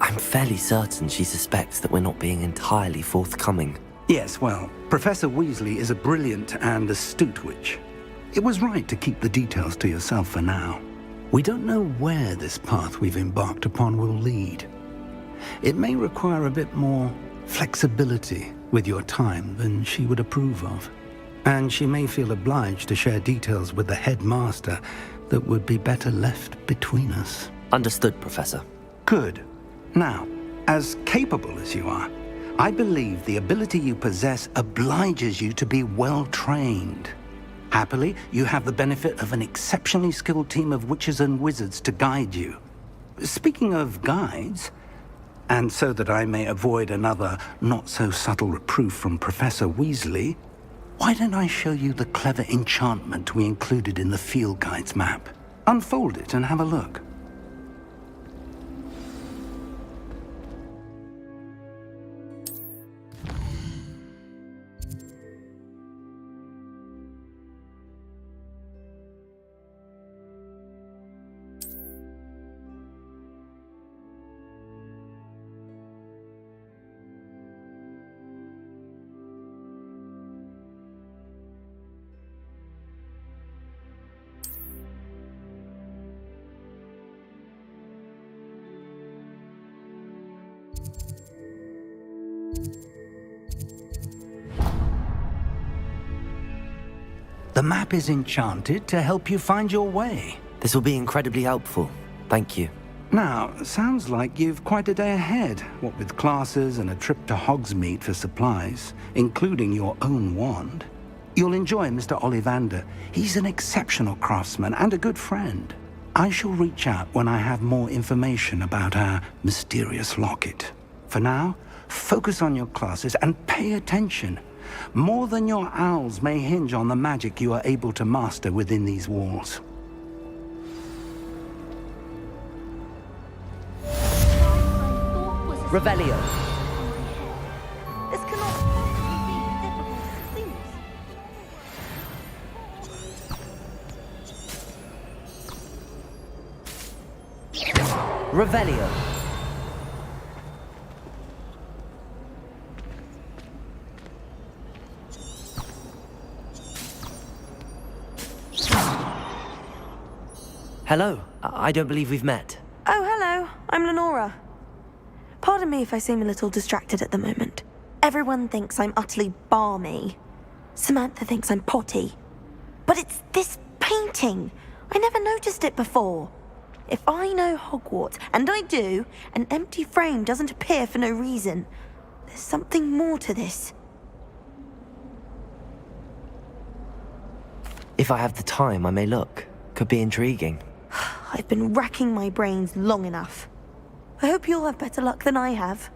I'm fairly certain she suspects that we're not being entirely forthcoming. Yes, well, Professor Weasley is a brilliant and astute witch. It was right to keep the details to yourself for now. We don't know where this path we've embarked upon will lead. It may require a bit more flexibility with your time than she would approve of. And she may feel obliged to share details with the headmaster that would be better left between us. Understood, Professor. Good. Now, as capable as you are, I believe the ability you possess obliges you to be well trained. Happily, you have the benefit of an exceptionally skilled team of witches and wizards to guide you. Speaking of guides, and so that I may avoid another not-so-subtle reproof from Professor Weasley, why don't I show you the clever enchantment we included in the field guide's map? Unfold it and have a look. The map is enchanted to help you find your way. This will be incredibly helpful. Thank you. Now, sounds like you've quite a day ahead, what with classes and a trip to Hogsmeade for supplies, including your own wand. You'll enjoy Mr. Ollivander. He's an exceptional craftsman and a good friend. I shall reach out when I have more information about our mysterious locket. For now, focus on your classes and pay attention. More than your owls may hinge on the magic you are able to master within these walls. Revelio. This cannot possibly be as difficult as it seems. Revelio. Hello. I don't believe we've met. Oh, hello. I'm Lenora. Pardon me if I seem a little distracted at the moment. Everyone thinks I'm utterly balmy. Samantha thinks I'm potty. But it's this painting. I never noticed it before. If I know Hogwarts, and I do, an empty frame doesn't appear for no reason. There's something more to this. If I have the time, I may look. Could be intriguing. I've been racking my brains long enough. I hope you'll have better luck than I have.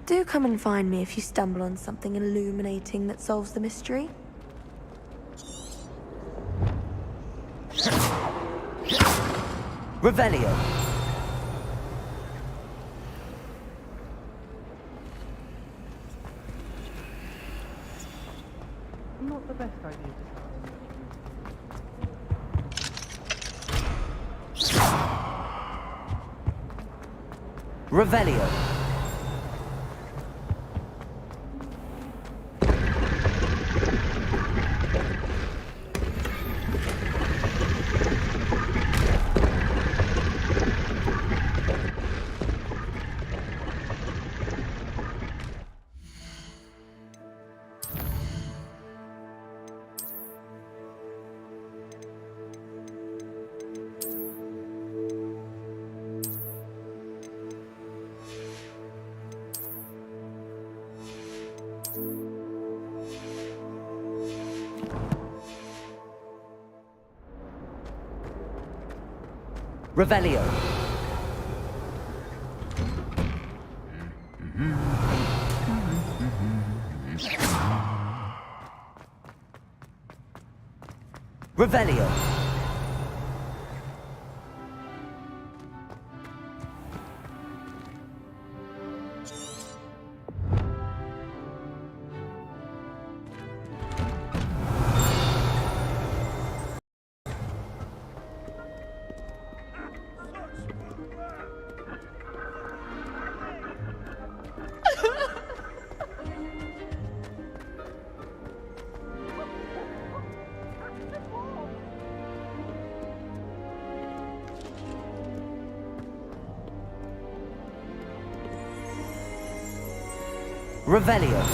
Do come and find me if you stumble on something illuminating that solves the mystery. Revelio. Not the best idea to Revelio. Revelio. Revelio. Revelio.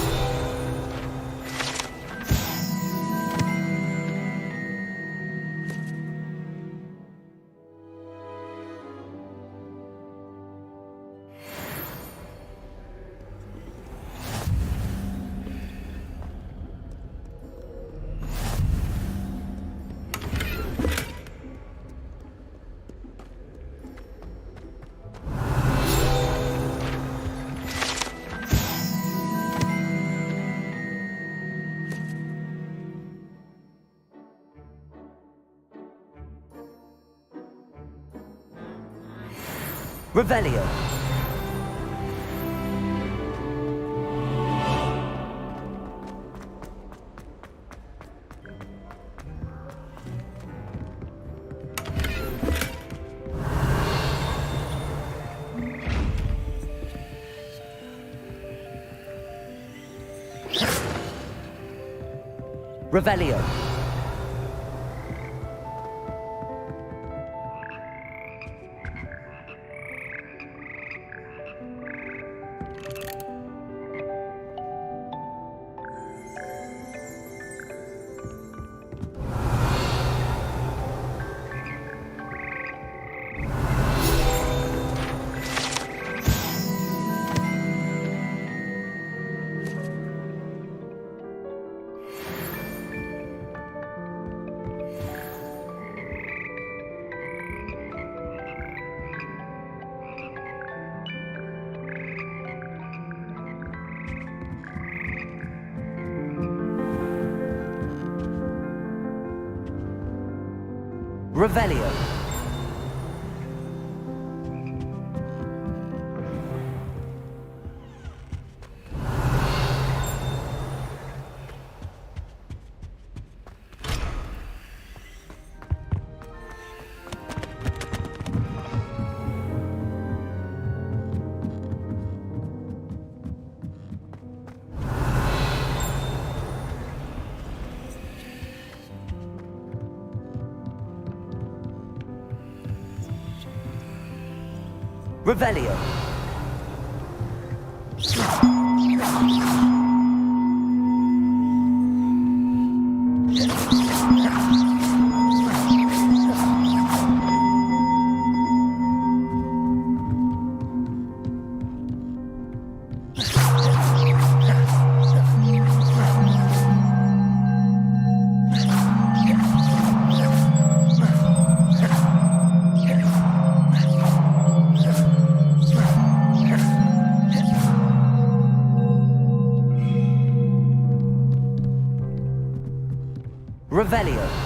Revelio. Revelio. Revelio. Revelio. Revelio.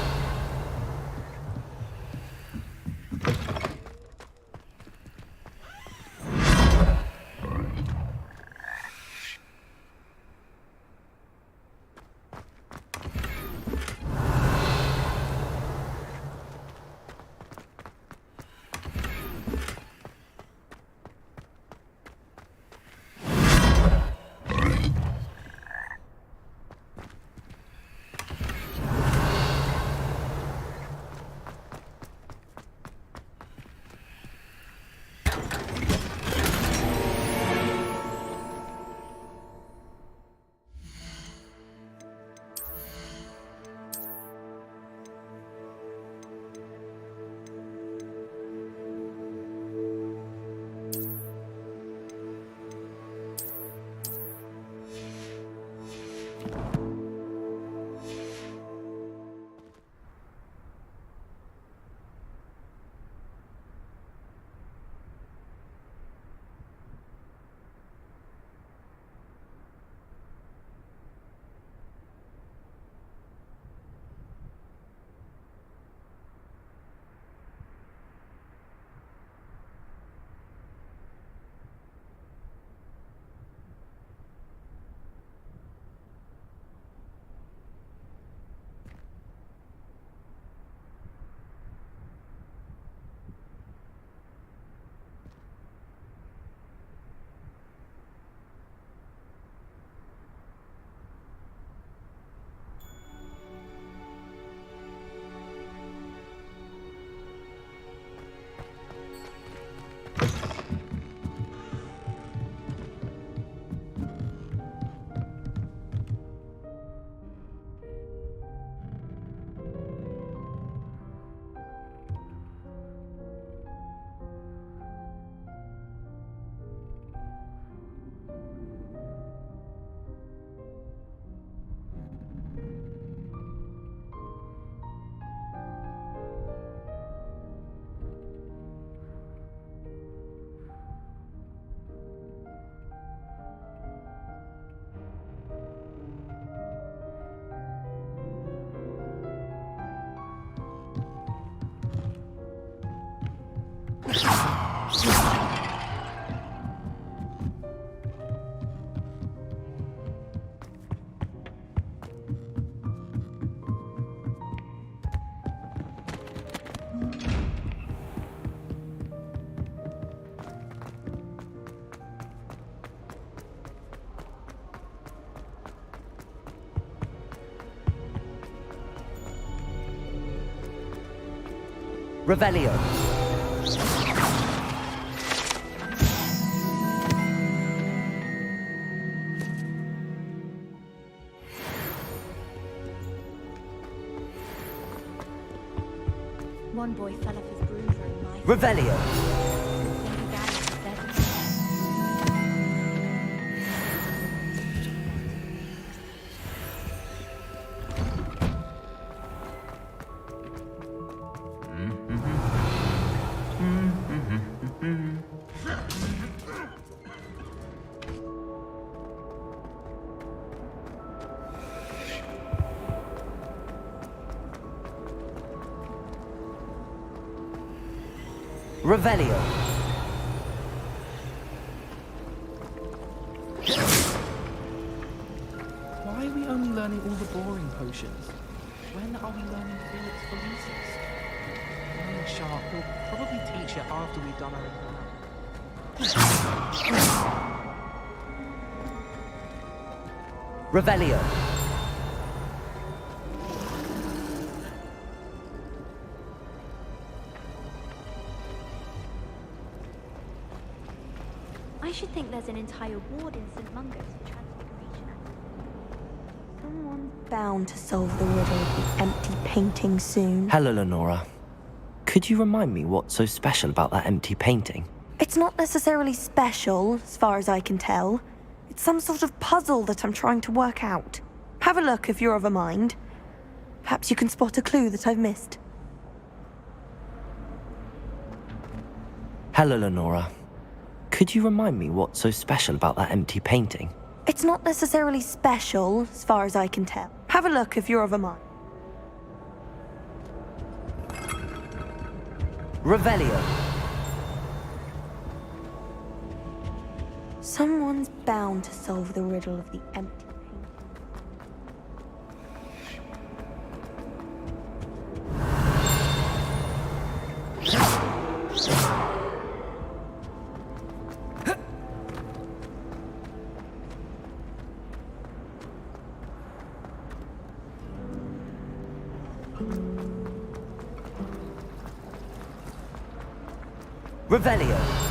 Revelio. One boy fell off his broom during my Revelio. Revelio. Why are we only learning all the boring potions? When are we learning Felix Felicis? Knowing Sharp, he'll probably teach it after we've done our exam. Revelio. I should think there's an entire ward in St. Mungo's for transfiguration. Someone's bound to solve the riddle of the empty painting soon. Hello, Lenora. Could you remind me what's so special about that empty painting? It's not necessarily special, as far as I can tell. It's some sort of puzzle that I'm trying to work out. Have a look if you're of a mind. Perhaps you can spot a clue that I've missed. Hello, Lenora. Could you remind me what's so special about that empty painting? It's not necessarily special, as far as I can tell. Have a look if you're of a mind. Revelio. Someone's bound to solve the riddle of the empty painting. Revelio.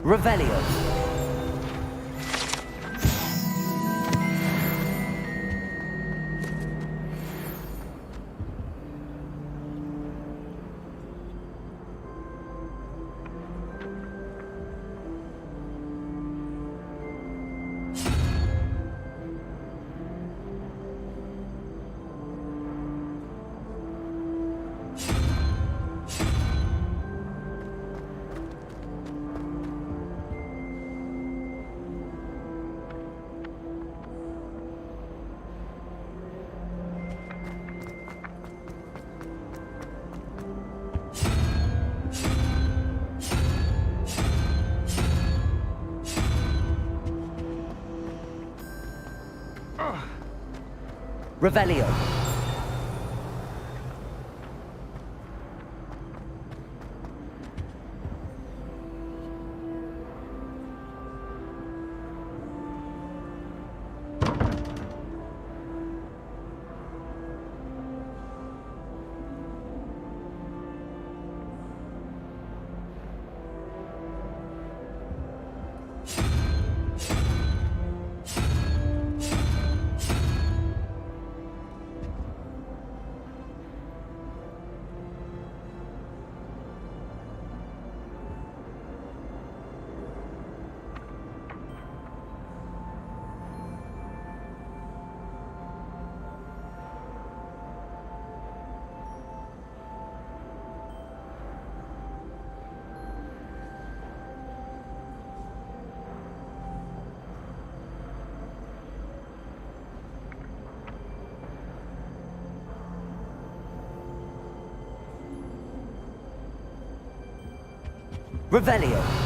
Revelio. Revelio. Revelio.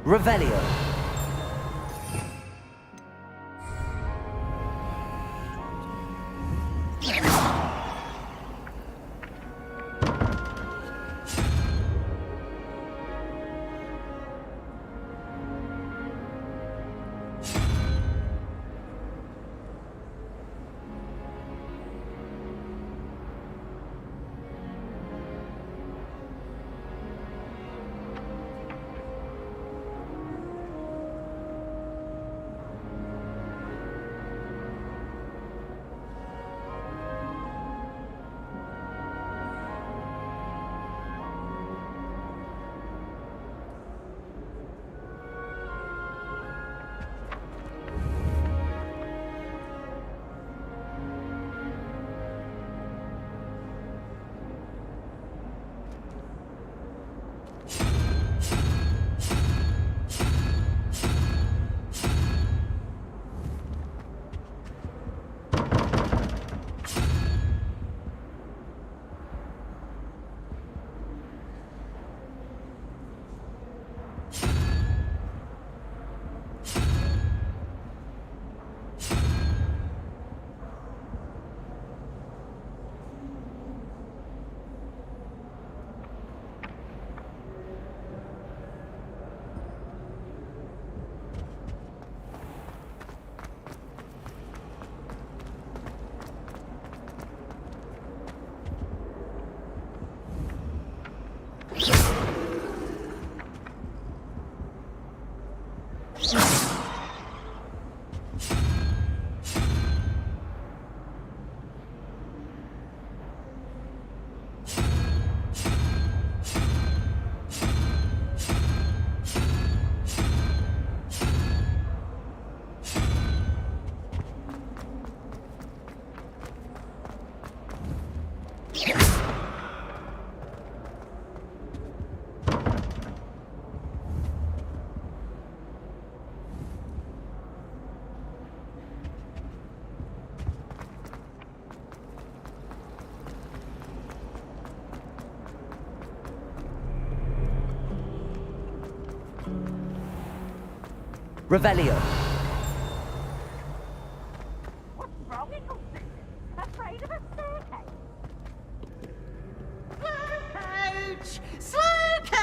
Revelio. Revelio. What's wrong with you? Afraid of a staircase? Slow coach! Slow coach!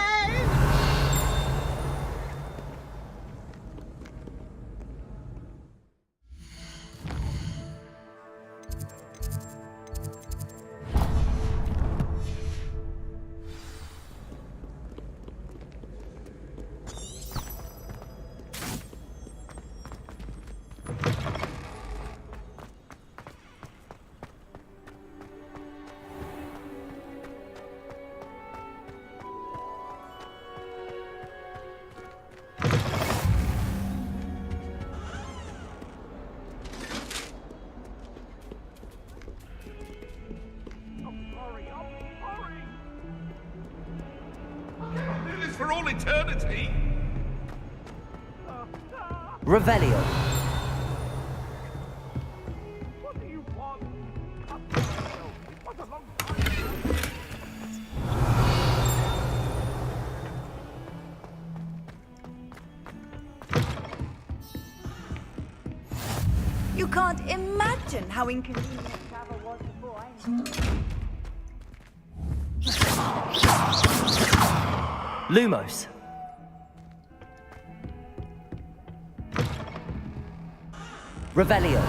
For all eternity. Revelio. What do you want? What a long You can't imagine how inconvenient travel was before I Lumos. Revelio.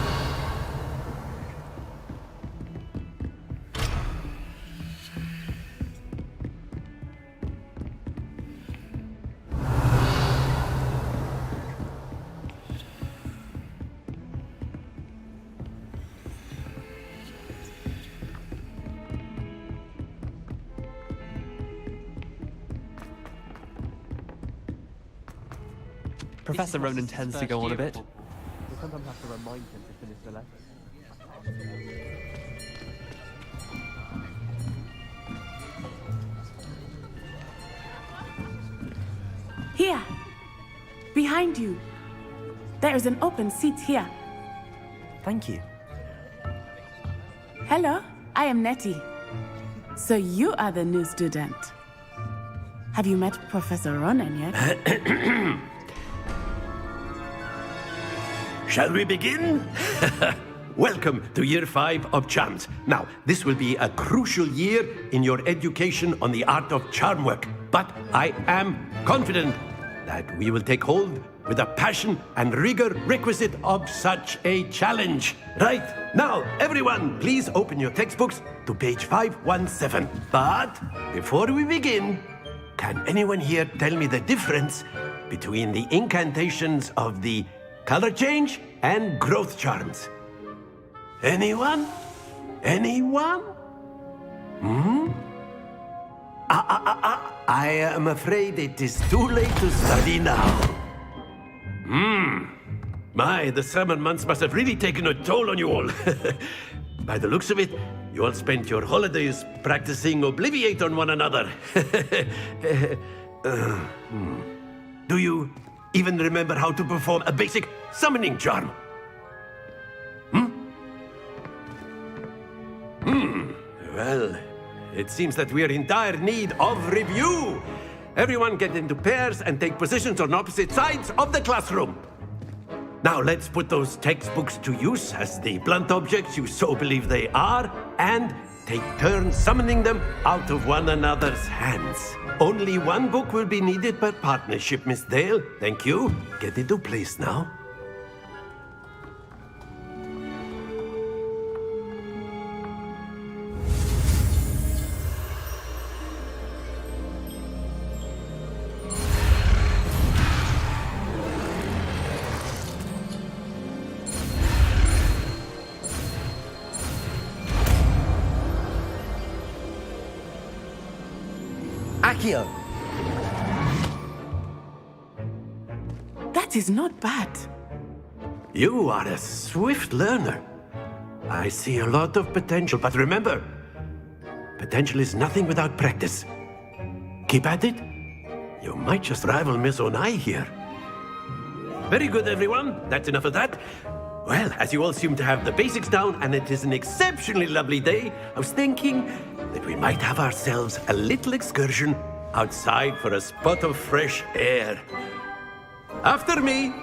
Professor Ronan tends to go on a bit. We sometimes have to remind him to finish the lesson. Here! Behind you! There is an open seat here. Thank you. Hello, I am Nettie. So you are the new student. Have you met Professor Ronan yet? Shall we begin? Welcome to Year 5 of Charms. Now, this will be a crucial year in your education on the art of charm work, but I am confident that we will take hold with the passion and rigor requisite of such a challenge. Right, now, everyone, please open your textbooks to page 517. But before we begin, can anyone here tell me the difference between the incantations of the color change and growth charms? Anyone? Anyone? I am afraid it is too late to study now. My, the summer months must have really taken a toll on you all. By the looks of it, you all spent your holidays practicing Obliviate on one another. Do you even remember how to perform a basic summoning charm? Well, it seems that we are in dire need of review. Everyone get into pairs and take positions on opposite sides of the classroom. Now let's put those textbooks to use as the blunt objects you so believe they are, and take turns summoning them out of one another's hands. Only one book will be needed per partnership, Miss Dale. Thank you. Get into place now. Accio. That is not bad. You are a swift learner. I see a lot of potential, but remember, Potential is nothing without practice. Keep at it. You might just rival Miss Onai here. Very good, everyone. That's enough of that. Well, as you all seem to have the basics down, and it is an exceptionally lovely day, I was thinking that we might have ourselves a little excursion outside for a spot of fresh air. After me.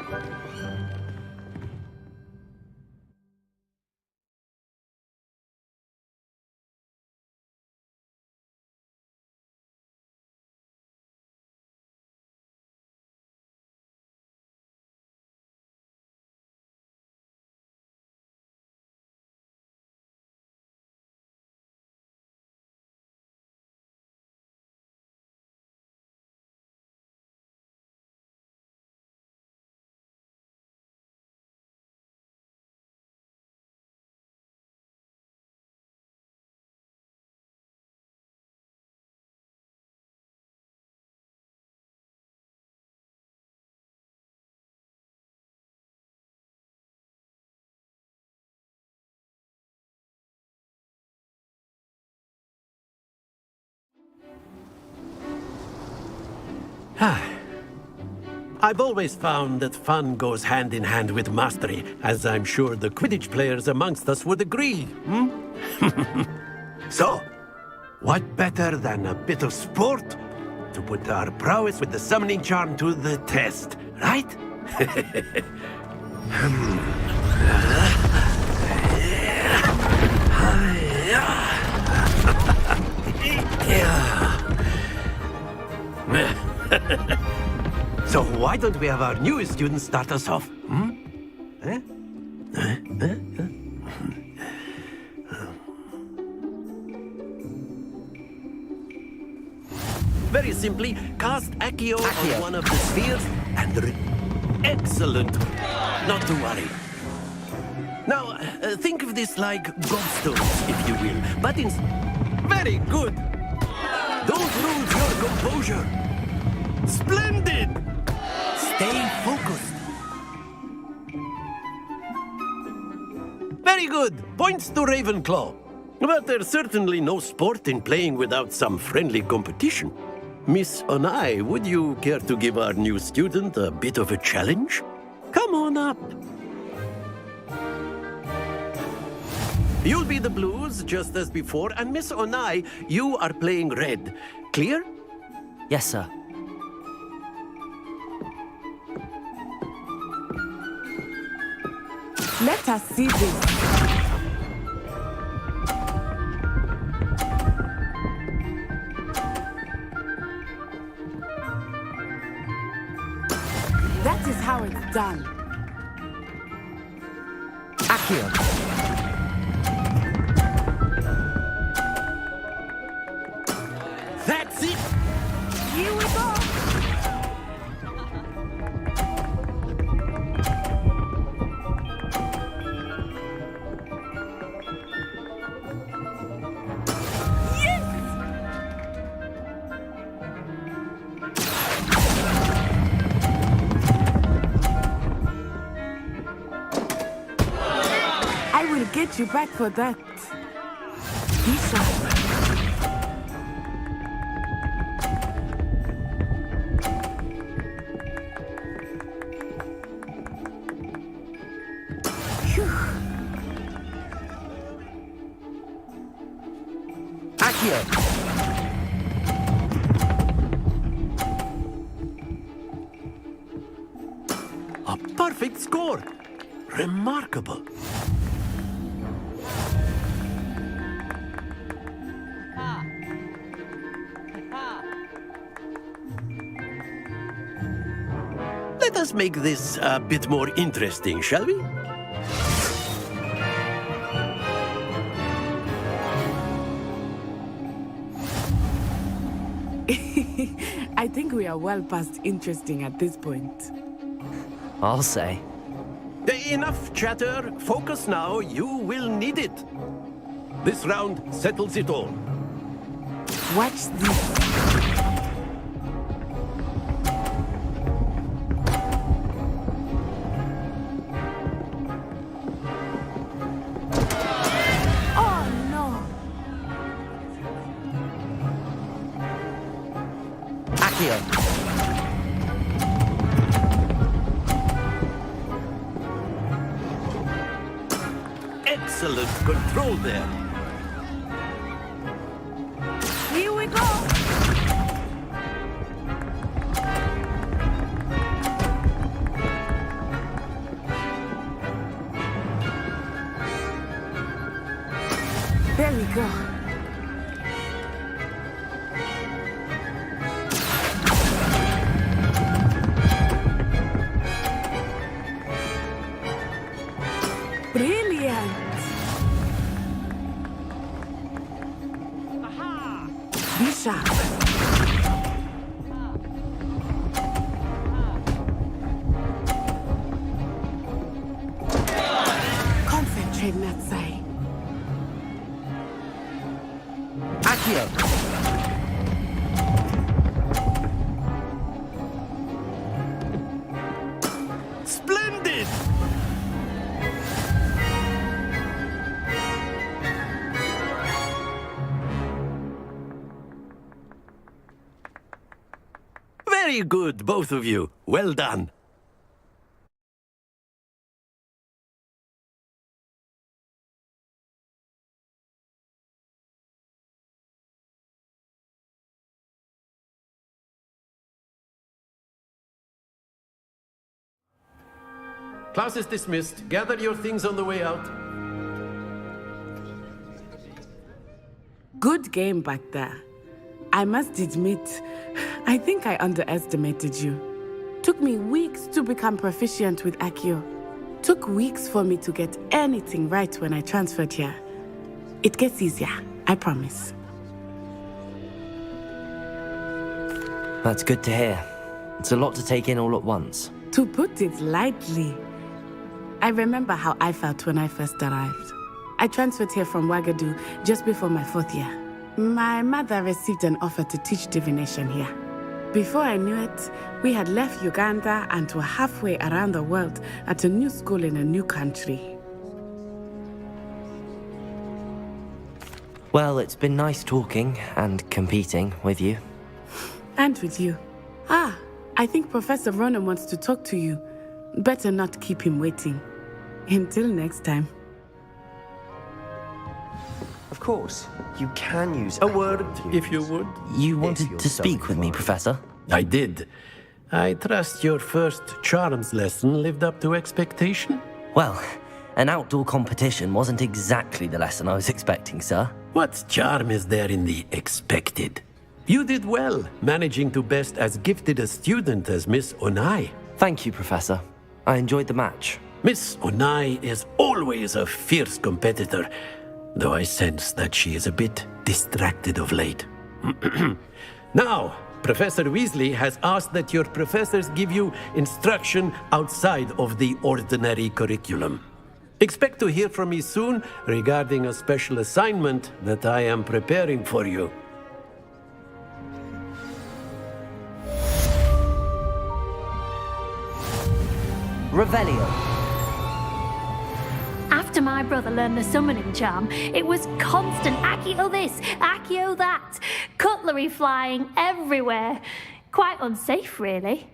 I've always found that fun goes hand in hand with mastery, as I'm sure the Quidditch players amongst us would agree. So, what better than a bit of sport to put our prowess with the summoning charm to the test, right? So why don't we have our newest student start us off? Very simply, cast Accio on one of the spheres and... Excellent! Not to worry. Now, think of this like gobstones, if you will. But in... Very good! Don't lose your composure! Splendid! Stay focused. Very good. Points to Ravenclaw. But there's certainly no sport in playing without some friendly competition. Miss Onai, would you care to give our new student a bit of a challenge? Come on up. You'll be the blues, just as before, and Miss Onai, you are playing red. Clear? Yes, sir. Let us see this. That is how it's done. Accio. That's it! Here we go! Get you back for that. Be sharp. Accio. A perfect score. Remarkable. Let us make this a bit more interesting, shall we? I think we are well past interesting at this point. I'll say. Enough chatter. Focus now. You will need it. This round settles it all. Watch this. Accio. Excellent control there. Here we go! There we go. Brilliant! Be sharp. Concentrate, Natsai. Accio. Splendid! Very good, both of you. Well done. Class is dismissed. Gather your things on the way out. Good game back there. I must admit, I think I underestimated you. Took me weeks to become proficient with Accio. Took weeks for me to get anything right when I transferred here. It gets easier, I promise. That's good to hear. It's a lot to take in all at once. To put it lightly, I remember how I felt when I first arrived. I transferred here from Ouagadougou just before my 4th year. My mother received an offer to teach divination here. Before I knew it, we had left Uganda and were halfway around the world at a new school in a new country. Well, it's been nice talking and competing with you. And with you. Ah, I think Professor Ronan wants to talk to you. Better not keep him waiting. Until next time. Of course, you can use a word, if you would. You wanted to speak with me, Professor? I did. I trust your first charms lesson lived up to expectation? Well, an outdoor competition wasn't exactly the lesson I was expecting, sir. What charm is there in the expected? You did well, managing to best as gifted a student as Miss Onai. Thank you, Professor. I enjoyed the match. Miss Onai is always a fierce competitor, though I sense that she is a bit distracted of late. Now, Professor Weasley has asked that your professors give you instruction outside of the ordinary curriculum. Expect to hear from me soon regarding a special assignment that I am preparing for you. Revelio. After my brother learned the summoning charm, it was constant Accio this, Accio that. Cutlery flying everywhere. Quite unsafe, really.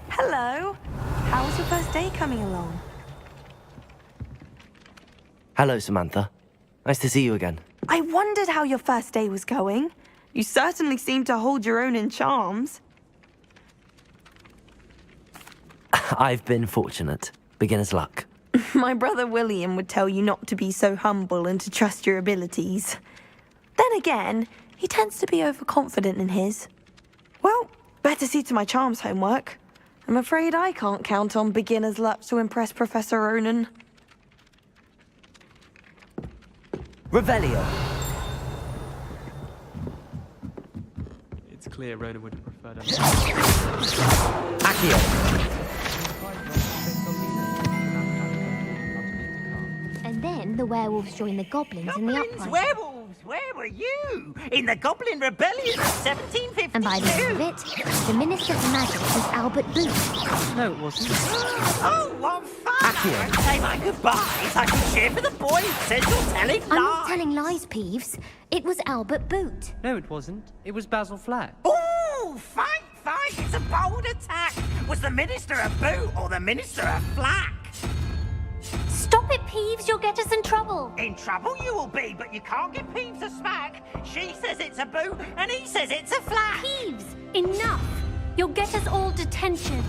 Hello. How's your first day coming along? Hello, Samantha. Nice to see you again. I wondered how your first day was going. You certainly seem to hold your own in charms. I've been fortunate. Beginner's luck. My brother William would tell you not to be so humble and to trust your abilities. Then again, he tends to be overconfident in his. Well, better see to my charms homework. I'm afraid I can't count on beginner's luck to impress Professor Ronan. Revelio. It's clear Ronan would have preferred Accio. And then the werewolves join the goblins in the uprising. Werewolves! Werewolves! were you in the Goblin Rebellion of 1752. And by the end of it, the Minister for Magic was Albert Booth. No, it wasn't. Oh, what fun! I won't say my goodbyes. I can cheer for the boy who says you're telling lies. I'm not telling lies, Peeves. It was Albert Boot. No, it wasn't. It was Basil Flack. Ooh, fight! It's a bold attack. Was the Minister a boot or the Minister a flack? Stop it, Peeves. You'll get us in trouble. In trouble you will be, but you can't give Peeves a smack. She says it's a boot, and he says it's a flack. Peeves, enough. You'll get us all detention.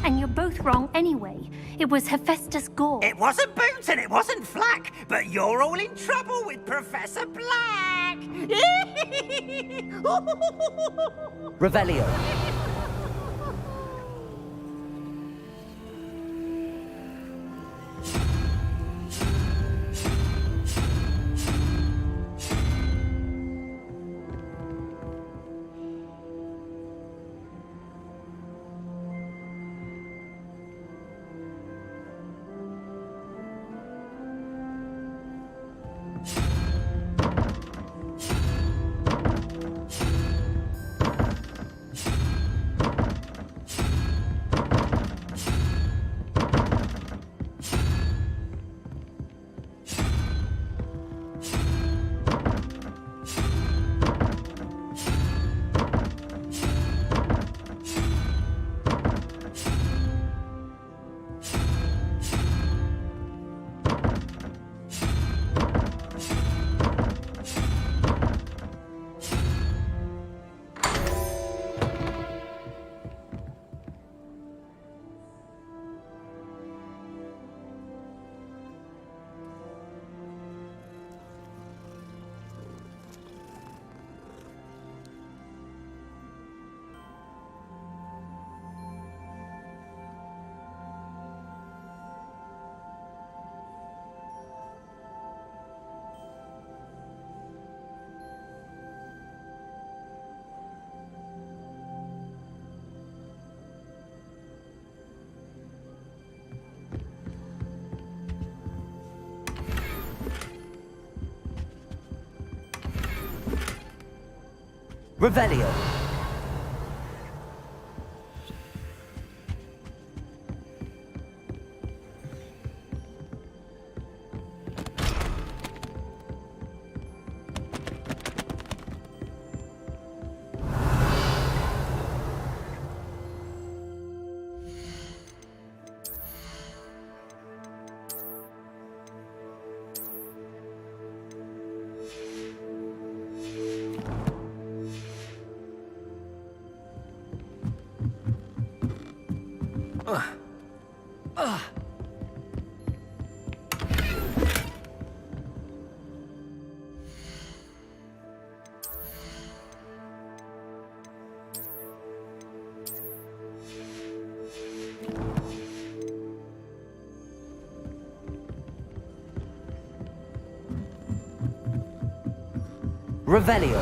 And you're both wrong anyway. It was Hephaestus Gore. It wasn't boot and it wasn't flack, but you're all in trouble with Professor Black. Revelio. Revelio. Revelio.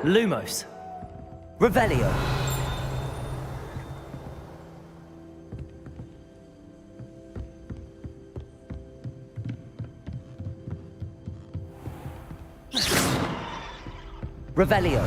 Lumos. Revelio. Revelio.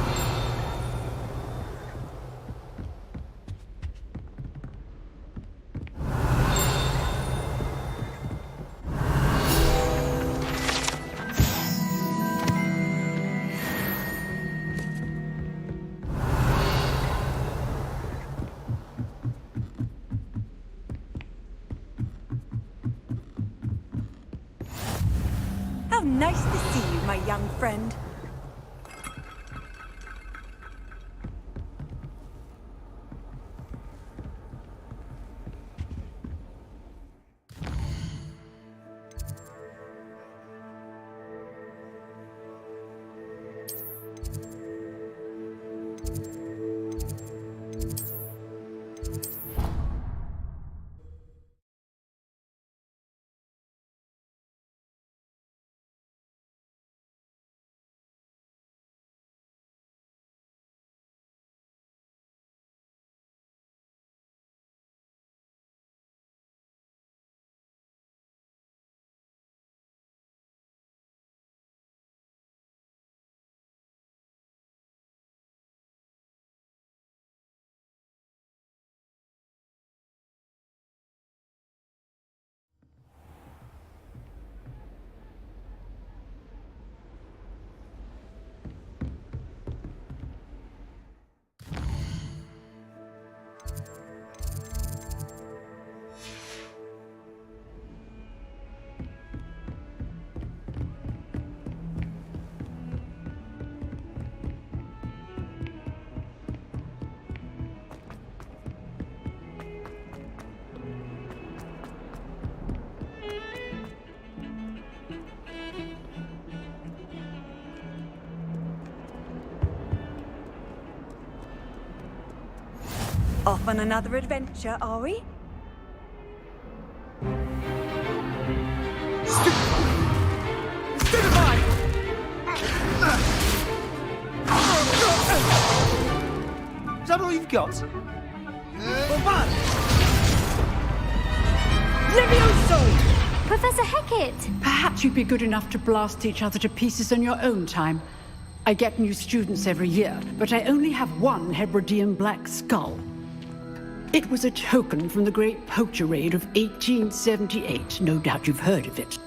How nice to see you, my young friend. Off on another adventure, are we? Is that all you've got? Levioso! Professor Hecat! Perhaps you'd be good enough to blast each other to pieces in your own time. I get new students every year, but I only have one Hebridean black skull. It was a token from the Great Poacher Raid of 1878. No doubt you've heard of it.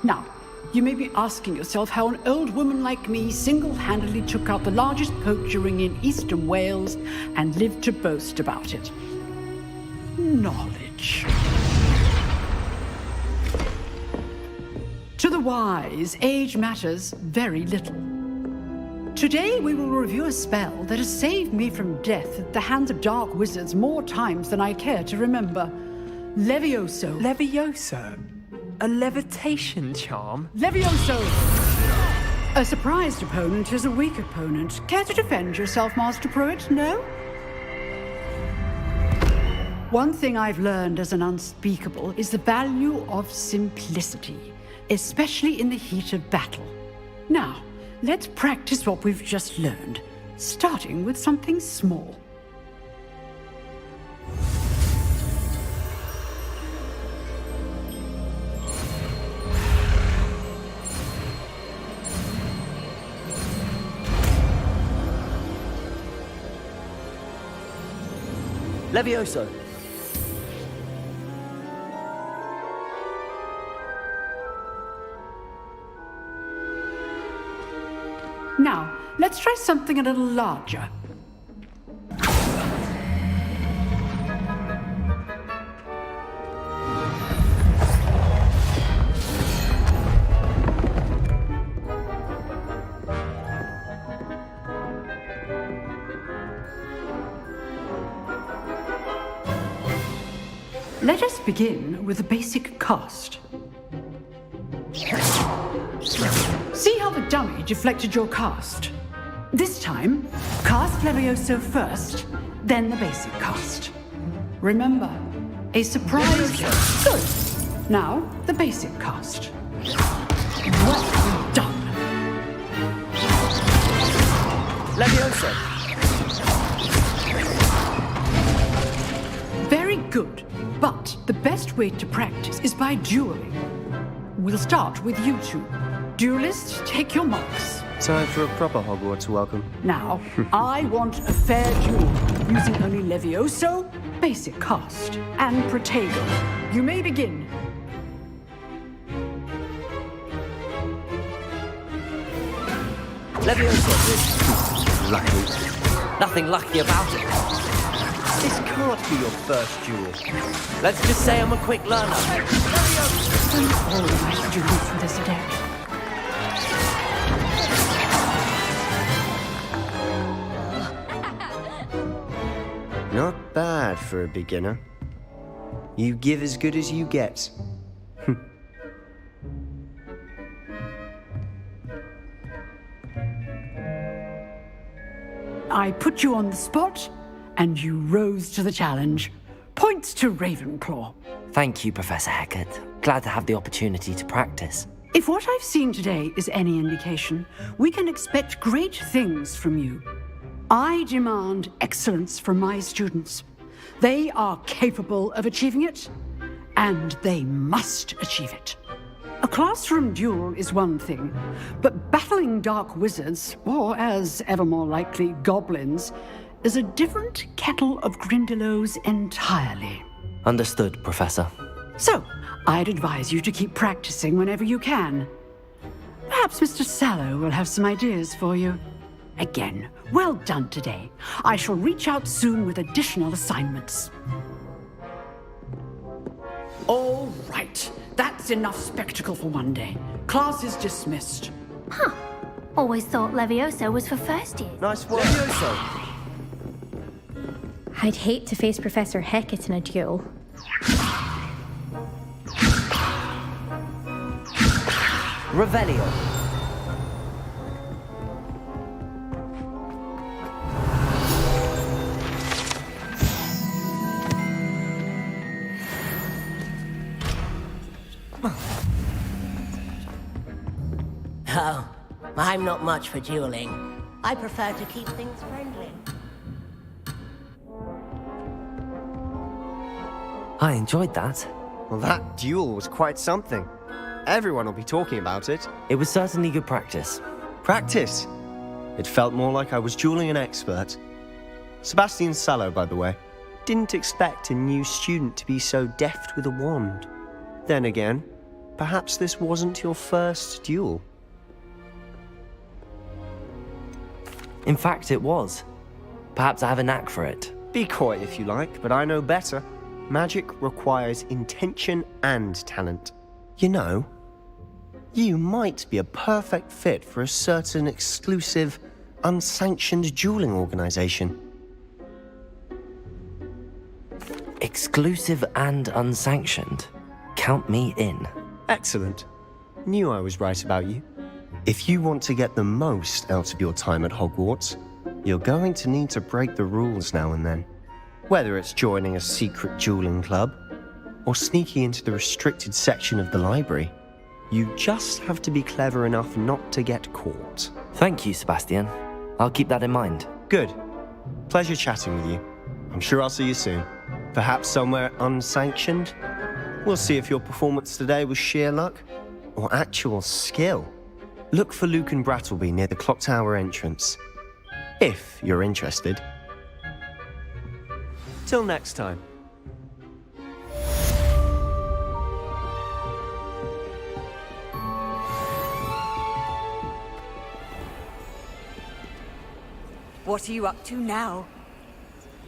Now, you may be asking yourself how an old woman like me single-handedly took out the largest poacher ring in eastern Wales and lived to boast about it. Knowledge. To the wise, age matters very little. Today we will review a spell that has saved me from death at the hands of dark wizards more times than I care to remember. Levioso. Levioso? A levitation charm? Levioso! A surprised opponent is a weak opponent. Care to defend yourself, Master Pruitt? No? One thing I've learned as an unspeakable is the value of simplicity, especially in the heat of battle. Now, let's practice what we've just learned, starting with something small. Levioso. Now, let's try something a little larger. Let us begin with the basic cast. See how the dummy deflected your cast? This time, cast Levioso first, then the basic cast. Remember, a surprise... Good. Now, the basic cast. Well done. Levioso. Very good. But the best way to practice is by dueling. We'll start with you two. Duelists, take your marks. Time for a proper Hogwarts welcome. Now, I want a fair duel, using only Levioso, basic cast, and Protego. You may begin. Levioso. Lucky. Nothing lucky about it. This can't be your first duel. Let's just say I'm a quick learner. Don't all my students for this adept. Not bad for a beginner. You give as good as you get. I put you on the spot, and you rose to the challenge. Points to Ravenclaw. Thank you, Professor Hecat. Glad to have the opportunity to practice. If what I've seen today is any indication, we can expect great things from you. I demand excellence from my students. They are capable of achieving it, and they must achieve it. A classroom duel is one thing, but battling dark wizards, or as ever more likely, goblins, is a different kettle of Grindylows entirely. Understood, Professor. So, I'd advise you to keep practicing whenever you can. Perhaps Mr. Sallow will have some ideas for you. Again, well done today. I shall reach out soon with additional assignments. All right, that's enough spectacle for one day. Class is dismissed. Huh. Always thought Levioso was for first year. Nice work. Levioso. I'd hate to face Professor Hecat in a duel. Revelio. Oh, I'm not much for dueling. I prefer to keep things friendly. I enjoyed that. Well, that duel was quite something. Everyone will be talking about it. It was certainly good practice. Practice? It felt more like I was dueling an expert. Sebastian Sallow, by the way. Didn't expect a new student to be so deft with a wand. Then again, perhaps this wasn't your first duel. In fact, it was. Perhaps I have a knack for it. Be coy if you like, but I know better. Magic requires intention and talent. You know, you might be a perfect fit for a certain exclusive, unsanctioned dueling organization. Exclusive and unsanctioned. Count me in. Excellent. Knew I was right about you. If you want to get the most out of your time at Hogwarts, you're going to need to break the rules now and then. Whether it's joining a secret dueling club, or sneaking into the restricted section of the library, you just have to be clever enough not to get caught. Thank you, Sebastian. I'll keep that in mind. Good. Pleasure chatting with you. I'm sure I'll see you soon. Perhaps somewhere unsanctioned? We'll see if your performance today was sheer luck or actual skill. Look for Luke and Brattleby near the clock tower entrance, if you're interested. Till next time. What are you up to now?